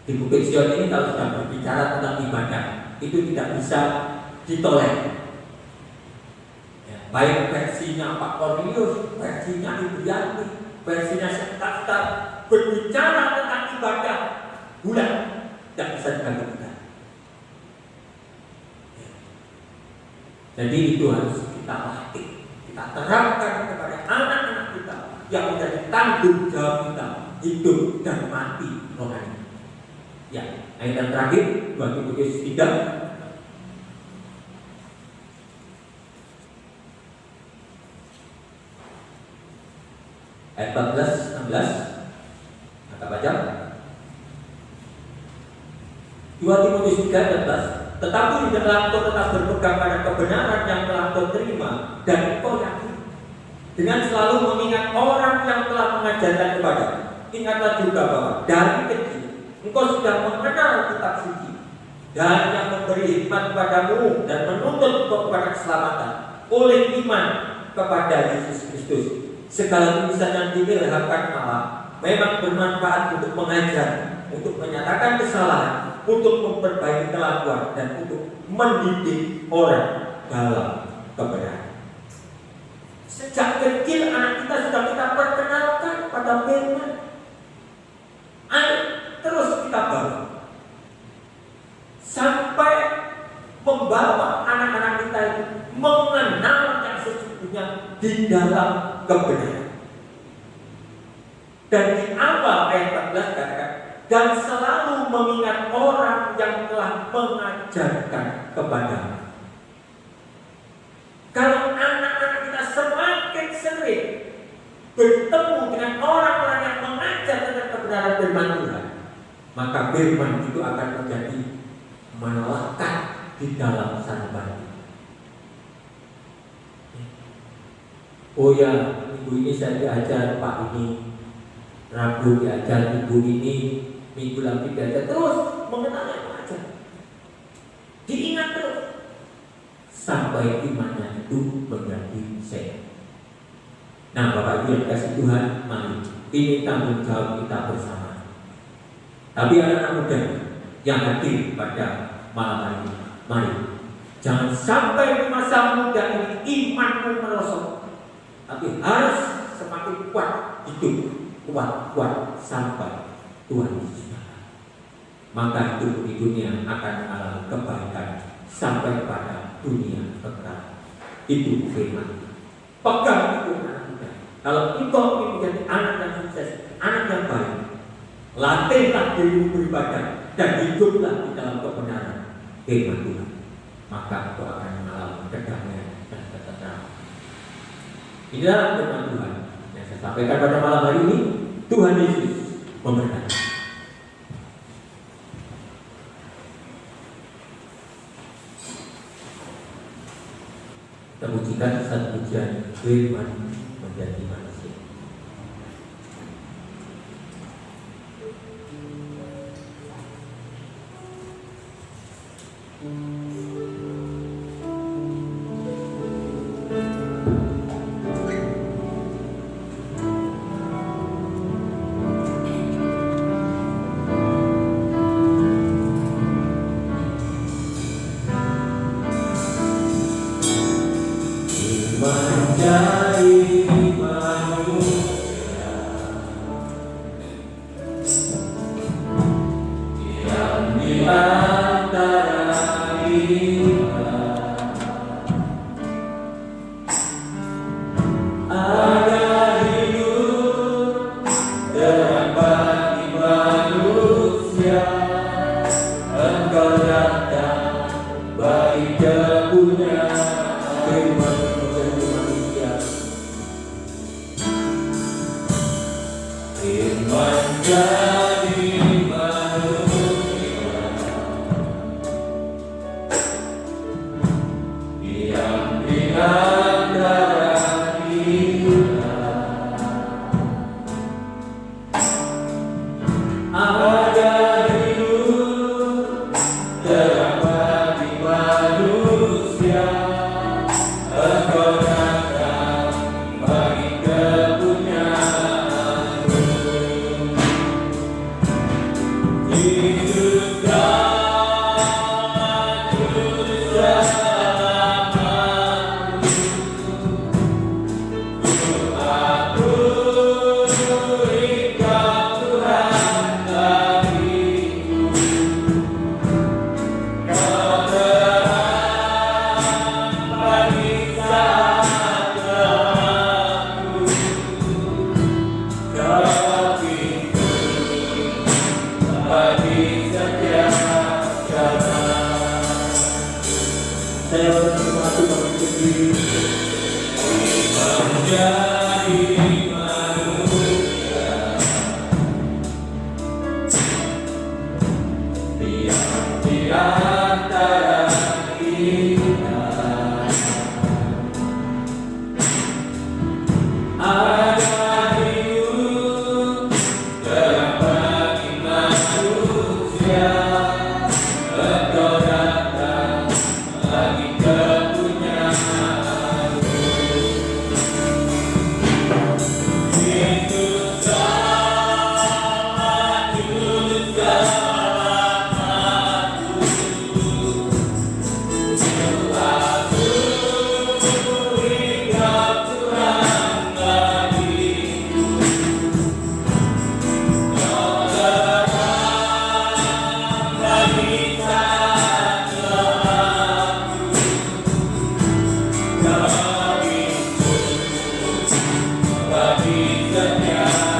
Di Bukit Sion ini kalau sudah berbicara tentang ibadah, itu tidak bisa ditolak. Baik versinya Pak Cornelius, versinya Ibu Yanti, versinya Sekta, berbicara tentang ibadah bulan tidak bisa diganggu. Jadi itu harus kita latih, kita terapkan kepada anak-anak kita yang menjadi tanggung jawab kita hidup dan mati rohani. Ya, ayat yang terakhir 2 Timotius 3. Ayat 14, 16. Maka baca 2 Timotius 3, 14. Tetapi hendaklah engkau tetap berpegang pada kebenaran yang telah kau terima dan kau yakin, dengan selalu mengingat orang yang telah mengajarkan kepada. Ingatlah juga bahwa dari kecil engkau sudah mengenal kitab suci dan yang memberi hikmat kepadamu dan menuntut engkau kepada keselamatan oleh iman kepada Yesus Kristus. Segala tulisan yang diilhamkan Allah memang bermanfaat untuk mengajar, untuk menyatakan kesalahan, untuk memperbaiki kelakuan, dan untuk mendidik orang dalam kebenaran. Sejak kecil anak kita sudah kita perkenalkan pada firman. Ayo terus kita bawa sampai membawa anak-anak kita itu mengenal yang sesungguhnya di dalam kebenaran. Dan di awal ayat 14 katakan, dan selalu mengingat orang yang telah mengajarkan kepadamu. Kalau anak-anak kita semakin sering bertemu dengan orang-orang yang mengajar tentang kebenaran firman Tuhan, maka firman itu akan menjadi melekat di dalam sanubari. Oh ya, minggu ini saya diajar Pak ini, Rabu diajar Ibu ini, minggu lagi diajar, terus mengenal yang mengajar. Diingat terus sampai imannya itu menjadi sehat. Nah Bapak Ibu yang kasih Tuhan, mari ini tanggung jawab kita bersama. Tapi anak-anak muda yang hadir pada malam hari ini, mari jangan sampai di masa muda ini imanmu merosot, tapi harus semakin kuat hidup, kuat sampai Tuhan Yesus. Maka hidup di dunia akan mengalami kebaikan sampai pada dunia kekal. Itu firman. Pegang itu anak muda. Kalau engkau ingin menjadi anak yang sukses, anak yang baik, latihlah dirimu beribadah dan hiduplah di dalam kebenaran firman Tuhan. Maka engkau akan mengalami kedamaian dan ketentraman. Inilah firman Tuhan yang saya sampaikan pada malam hari ini. Tuhan Yesus memberkati. Kita pujikan satu pujian firman menjadi manusia. Menjadi manusia yang di antara kita ada hidup terang bagi manusia. Engkau datang bagi kepunyaan firman menjadi manusia. Firman jadi manusia yang di antara kita ada hidup terang bagi manusia. Engkau datang bagi kepunyaan-Mu. Yesus saya berterima kasih menjadi manusia yang di antara kita ada hidup terang bagi manusia. Engkau datang bagi kepunyaan-Mu. Yesus selamat, Yesus selamat. Aku ingat Tuhan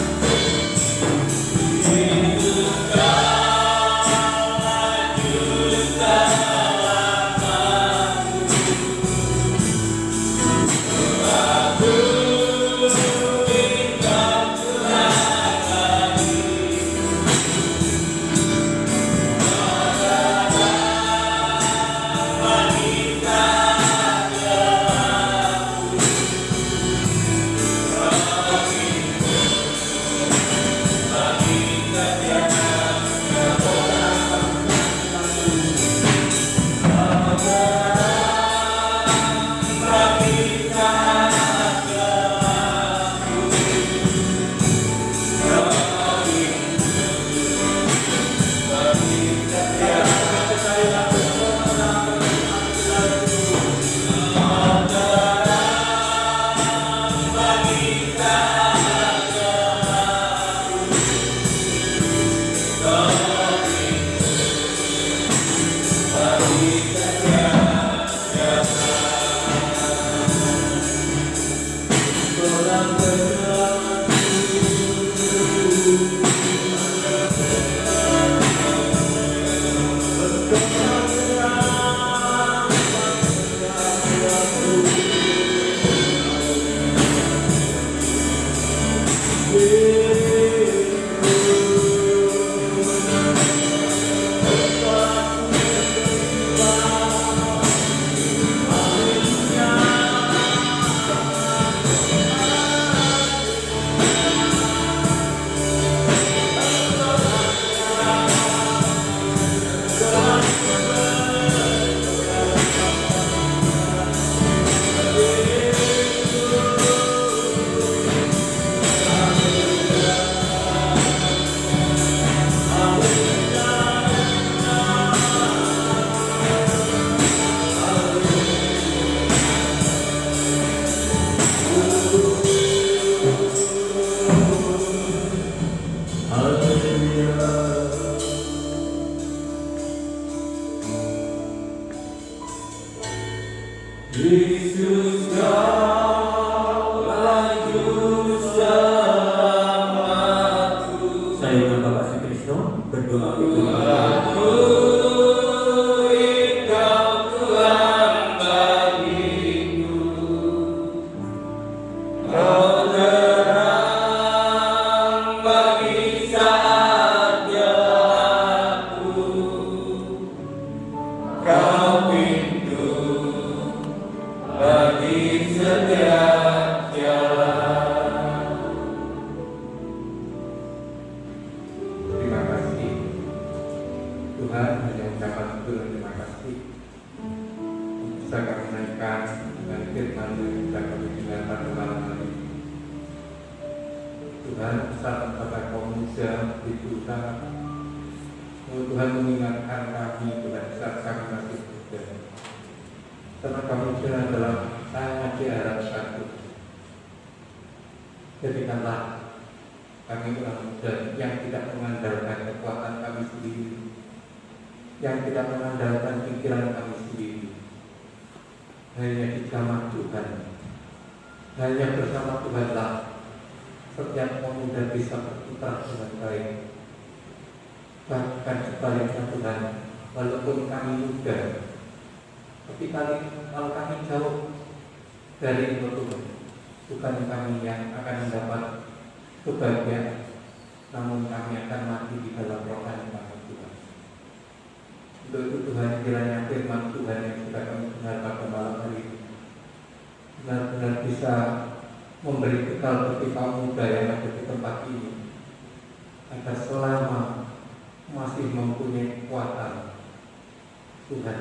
bagiku. Kau datang bagi Yesus kaulah juru selamatku. Saya dengan Bapak Sukrisno berdoa untuk Tuhan mengingatkan kami Tuhan saat kami masih muda. Karena kami adalah sangat diharapkan Tuhan. Jadikanlah kami orang muda yang tidak mengandalkan kekuatan kami sendiri, yang tidak mengandalkan pikiran kami sendiri. Hanya di zaman Tuhan, hanya bersama Tuhanlah setiap pemuda bisa berputar dengan baik. Bahkan sebaliknya Tuhan, walaupun kami muda, tapi kalau kami jauh dari Tuhan, bukan kami yang akan mendapat kebahagiaan, namun kami akan mati di dalam rohani kami Tuhan. Untuk itu Tuhan, kiranya firman Tuhan yang sudah kami dengar pada malam hari ini benar-benar bisa memberi bekal bagi kaum muda yang ada di tempat ini, agar selama masih mempunyai kekuatan Tuhan,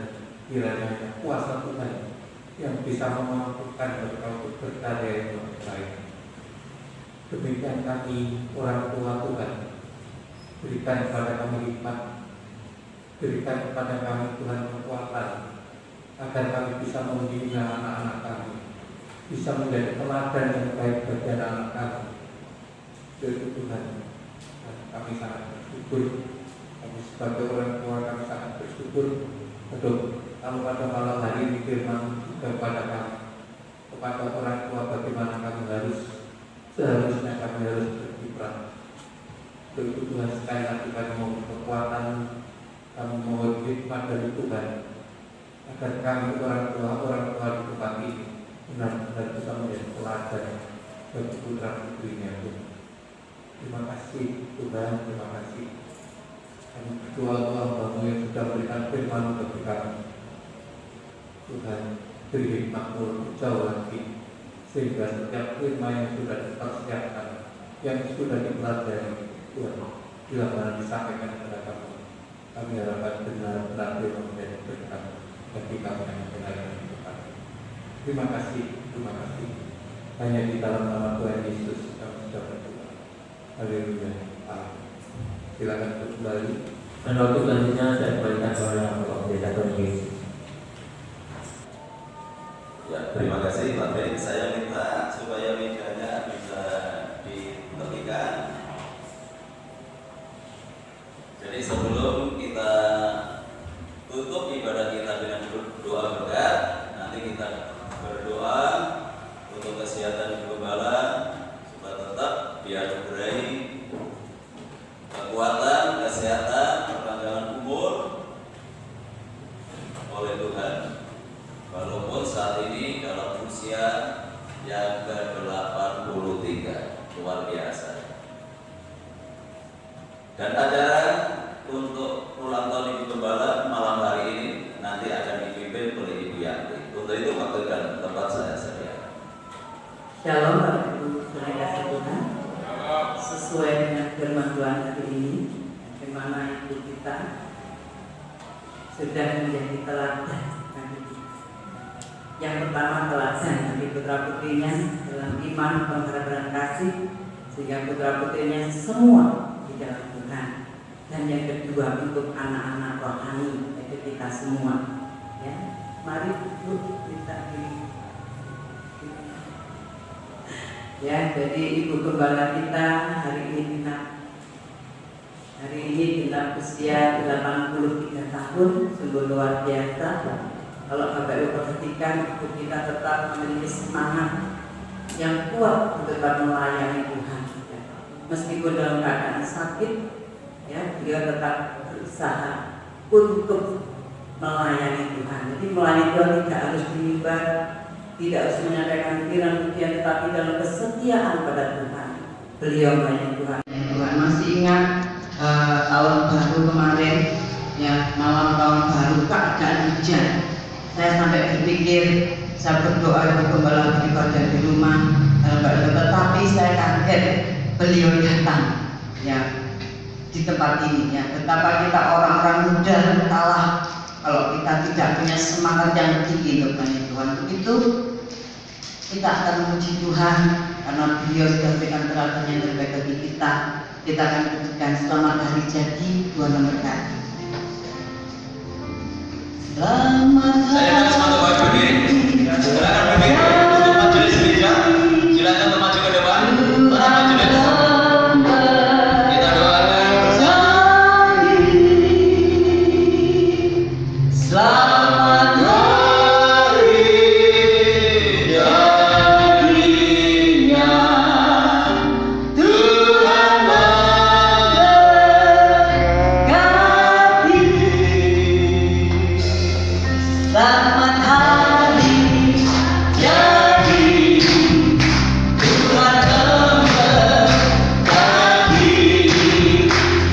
kiranya kuasa Tuhan yang bisa memampukan mereka untuk berkarya yang lebih baik. Demikian kami orang tua Tuhan, berikan kepada kami hikmat, berikan kepada kami Tuhan kekuatan, agar kami bisa membina anak-anak kami, bisa menjadi teladan yang baik bagi anak-anak kami. Jadi Tuhan, kami sangat bersyukur. Kami sebagai orang tua kami sangat bersyukur. Kalau pada malam hari ini firman kepada kami, kepada orang tua, bagaimana kami seharusnya kami harus berkiprah. Untuk Tuhan, sekali lagi kami mohon kekuatan, kami mohon hikmat dari Tuhan, agar kami orang tua di tempat ini benar-benar bisa menjadi teladan bagi putra putrinya Tuhan. Terima kasih Tuhan, terima kasih. Kami berdoa Tuhan yang sudah berikan firman bagi kami. Tuhan, beri hikmat-Mu jauh lagi, sehingga setiap firman yang sudah dipersiapkan, yang sudah dipelajari Tuhan, bila mana disampaikan kepada kami, kami harapkan benar-benar menjadi berkat bagi kami yang benar dan tepat. Terima kasih. Hanya di dalam nama Tuhan Yesus kami sudah berdoa. Haleluya. Amin. Silakan kembali. Dan waktu selanjutnya saya kembalikan kepada Bapak Pendeta Tony Yesus. Ya, terima kasih Pak Ben. Saya minta supaya mejanya bisa ditepikan. Jadi sebelum kita tutup ibadah kita dengan doa berkat, nanti kita berdoa untuk kesehatan gembala supaya tetap dianugerahi kekuatan, kesehatan, perpanjangan umur oleh Tuhan. Walaupun saat ini dalam usia yang ke-83, luar biasa. Dan acara untuk ulang tahun Ibu Gembala malam hari ini nanti akan dipimpin oleh Ibu Yanti. Untuk itu waktu dan tempat saya sediakan. Shalom Bapak Ibu, saudara kasih Tuhan. Sesuai dengan firman Tuhan hari ini, bagaimana Ibu kita sudah menjadi teladan. Yang pertama teladan bagi putra putrinya dalam iman, pengharapan, kasih, sehingga putra putrinya semua di dalam Tuhan. Dan yang kedua untuk anak-anak rohani, yaitu kita semua. Ya, mari Bu kita ini. Ya, jadi Ibu Gembala kita hari ini genap usia 83 tahun, sungguh luar biasa. kalau Bapak Ibu perhatikan, ibu kita tetap memiliki semangat yang kuat untuk tetap melayani Tuhan. Ya. Meskipun dalam keadaan sakit, ya, beliau tetap berusaha untuk melayani Tuhan. Jadi melayani Tuhan tidak harus diibar, tidak harus menyampaikan firman Tuhan, tetapi dalam kesetiaan pada Tuhan beliau melayani Tuhan. Tuhan masih ingat tahun baru kemarin, ya, malam tahun baru keadaan hujan. Saya sampai berpikir, saya berdoa untuk gembala beribadah di rumah, tetapi saya kaget beliau datang, ya, di tempat ini, ya. Betapa kita orang-orang muda kalah kalau kita tidak punya semangat yang tinggi untuk melayani Tuhan. Untuk itu kita akan memuji Tuhan karena beliau sudah berikan teladan yang terbaik bagi kita. Kita akan mengucapkan selamat hari jadi, Tuhan memberkati. Selamat Saya akan semua Bapak Ibu berdiri. Silakan berdiri untuk majelis gereja. Silakan maju ke depan. Para majelis. Kita doakan bersama. Selamat Hari jadinya Tuhan memberkati. Selamat hari jadi, Tuhan memberkati.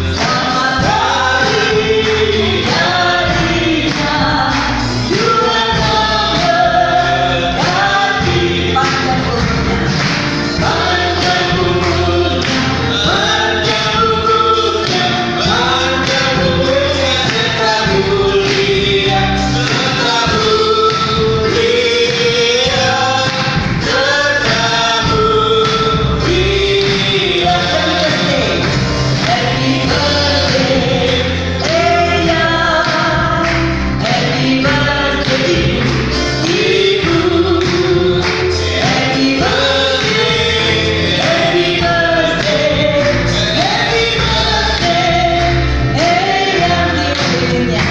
Selamat hari jadinya, Tuhan memberkati. Panjang umurnya, panjang umurnya, panjang umurnya, panjang umurnya, serta mulia, serta mulia, serta mulia. Happy birthday, Eya. Happy birthday, Ibu. Happy birthday, happy birthday, happy birthday, Eyang Lilinya.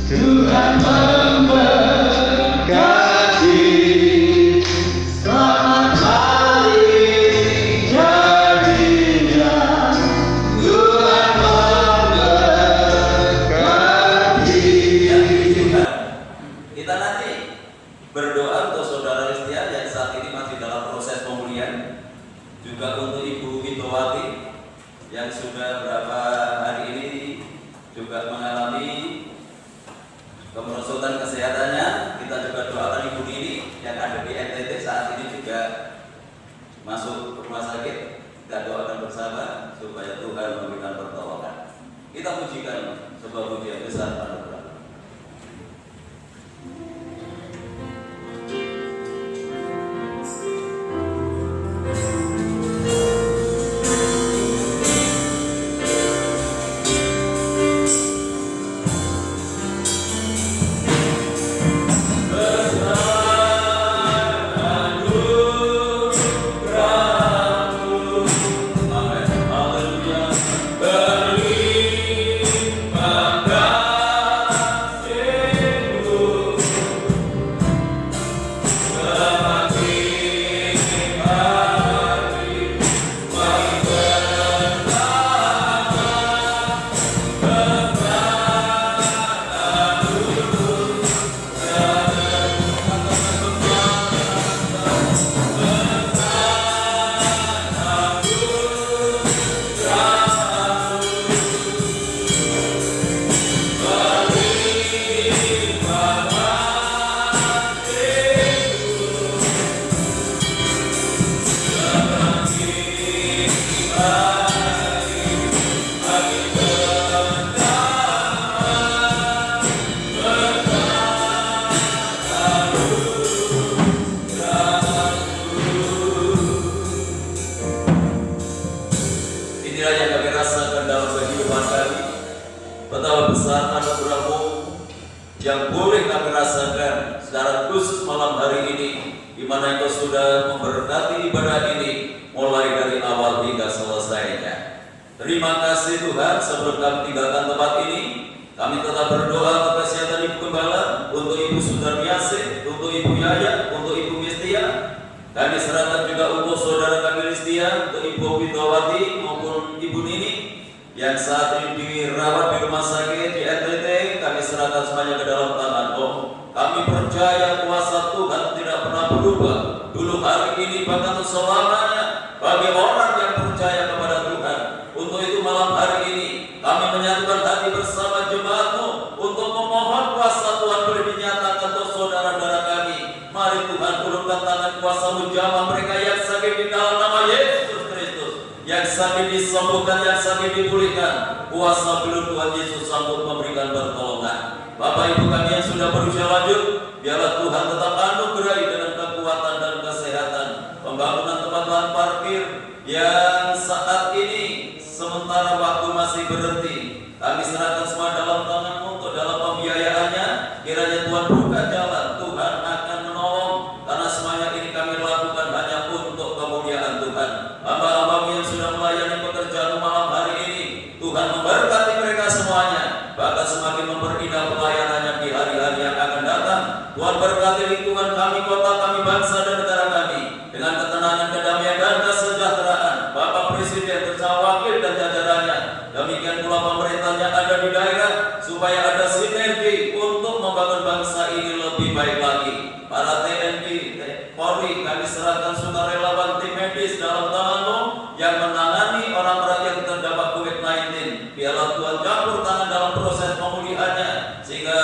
Tuhan memberkati. Selamat hari jadinya, Tuhan memberkati. Yang diizinkan, kita nanti berdoa untuk saudara Listia yang saat ini masih dalam proses pemulihan, juga untuk Ibu Witowati yang sudah berapa hari ini juga mengalami kemerosotan kesehatannya. Kita juga doakan Ibu Nini yang ada di NTT saat ini juga masuk rumah sakit. Kita doakan bersama supaya Tuhan memberikan pertolongan. Kita pujikan sebuah puji yang besar pada Tuhan. hari ini, di mana Engkau sudah memberkati ibadah ini mulai dari awal hingga selesainya. Terima kasih Tuhan, sebelum kami tinggalkan tempat ini, kami tetap berdoa untuk kesehatan Ibu Gembala, untuk Ibu Sudarmiasih, untuk Ibu Yaya, untuk Ibu Mistia. Kami serahkan juga untuk saudara kami Listia, untuk Ibu Widowati maupun Ibu Nini yang saat ini dirawat di rumah sakit di NTT. Kami serahkan semuanya ke dalam tangan-Mu. Kami percaya kuasa Tuhan tidak pernah berubah, dulu hari ini bahkan selamanya bagi orang yang percaya kepada Tuhan. Untuk itu malam hari ini kami menyatukan hati bersama jemaat-Mu untuk memohon kuasa Tuhan boleh dinyatakan untuk saudara-saudara kami. Mari Tuhan ulurkan tangan kuasa-Mu, jamah mereka yang sakit di dalam nama Yesus Kristus, yang sakit disembuhkan, yang sakit dipulihkan. Kuasa belum Tuhan Yesus sanggup memberikan pertolongan. Bapak Ibu kami yang sudah berusia lanjut, biarlah Tuhan tetap anugerahi dengan kekuatan dan kesehatan. Pembangunan tempat lahan parkir yang saat ini sementara waktu masih berhenti, kami serahkan semua dalam tangan-Mu untuk dalam pembiayaannya. Kiranya Tuhan buka jalan, Tuhan akan menolong, karena semuanya ini kami lakukan hanya untuk kemuliaan Tuhan. Hamba-hamba-Mu yang sudah melayani pekerjaan malam hari ini, Tuhan memberkati mereka semuanya, bahkan semakin memperindah pelayanannya di hari-hari yang akan datang. Tuhan berkati lingkungan kami, kota kami, bangsa dan negara kami dengan ketenangan, kedamaian dan kesejahteraan. Bapak Presiden bersama wakil dan jajarannya, demikian pula pemerintah yang ada di daerah, supaya ada sinergi untuk membangun bangsa ini lebih baik lagi. Para TNI, Polri, kami serahkan sukarelawan tim medis dalam tangan-Mu yang menangani orang-orang yang terdampak COVID-19. Biarlah Tuhan campur tangan dalam proses pemulihannya, sehingga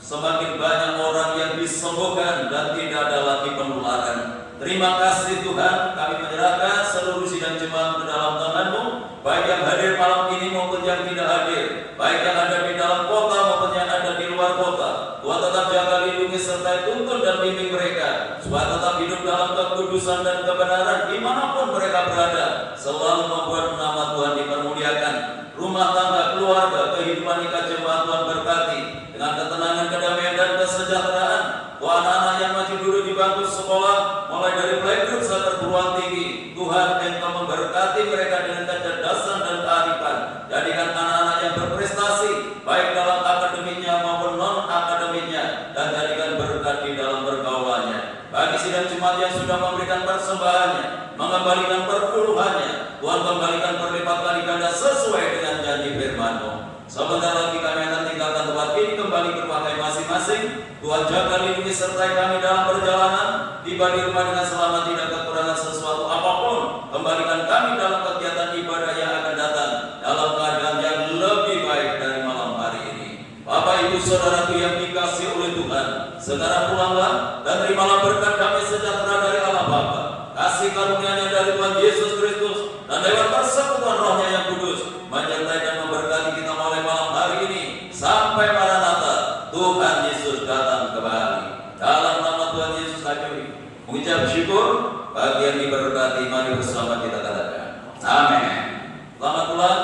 semakin banyak orang yang disembuhkan dan tidak ada lagi penularan. Terima kasih Tuhan, kami menyerahkan seluruh sidang jemaat ke dalam tangan-Mu, baik yang hadir malam ini maupun yang tidak hadir, baik yang ada di dalam kota maupun yang ada di luar kota. Tuhan tetap jaga, lindungi, serta tuntun dan bimbing mereka, supaya tetap hidup dalam kekudusan dan kebenaran dimanapun mereka berada, selalu membuat nama Tuhan dipermuliakan. Rumah tangga, keluarga, kehidupan nikah jemaat Tuhan berkati dengan ketenangan, kedamaian dan kesejahteraan. Tuhan, anak-anak yang masih duduk di bangku sekolah, mulai dari playgroup sampai perguruan tinggi, Tuhan Engkau memberkati mereka dengan kecerdasan dan kearifan. Jadikan anak-anak yang berprestasi, baik dalam akademiknya maupun non-akademiknya, dan jadikan berkat di dalam pergaulannya. Bagi sidang jemaat yang sudah memberikan persembahannya, mengembalikan perpuluhannya, Tuhan kembalikan berlipat kali ganda sesuai dengan janji firman-Mu. Sebentar lagi kami akan tinggalkan tempat ini kembali berpakai masing-masing. Tuhan jaga, lindungi, sertai kami dalam perjalanan, tiba di rumah dengan selamat, tidak kekurangan sesuatu apapun. Kembalikan kami dalam kegiatan ibadah yang akan datang dalam keadaan yang lebih baik dari malam hari ini. Bapak Ibu Saudaraku yang dikasihi oleh Tuhan, sekarang pulanglah dan terimalah berkat damai sejahtera dari Allah Bapa, kasih karunia-Nya dari Tuhan Yesus Kristus, dan lewat persekutuan Roh-Nya yang kudus menyertai dan memberkati kita mulai malam hari ini sampai Maranatha Tuhan Yesus datang kembali. Dalam nama Tuhan Yesus kami mengucap syukur. Bagi yang diberkati, mari bersama kita katakan amin. Selamat pulang.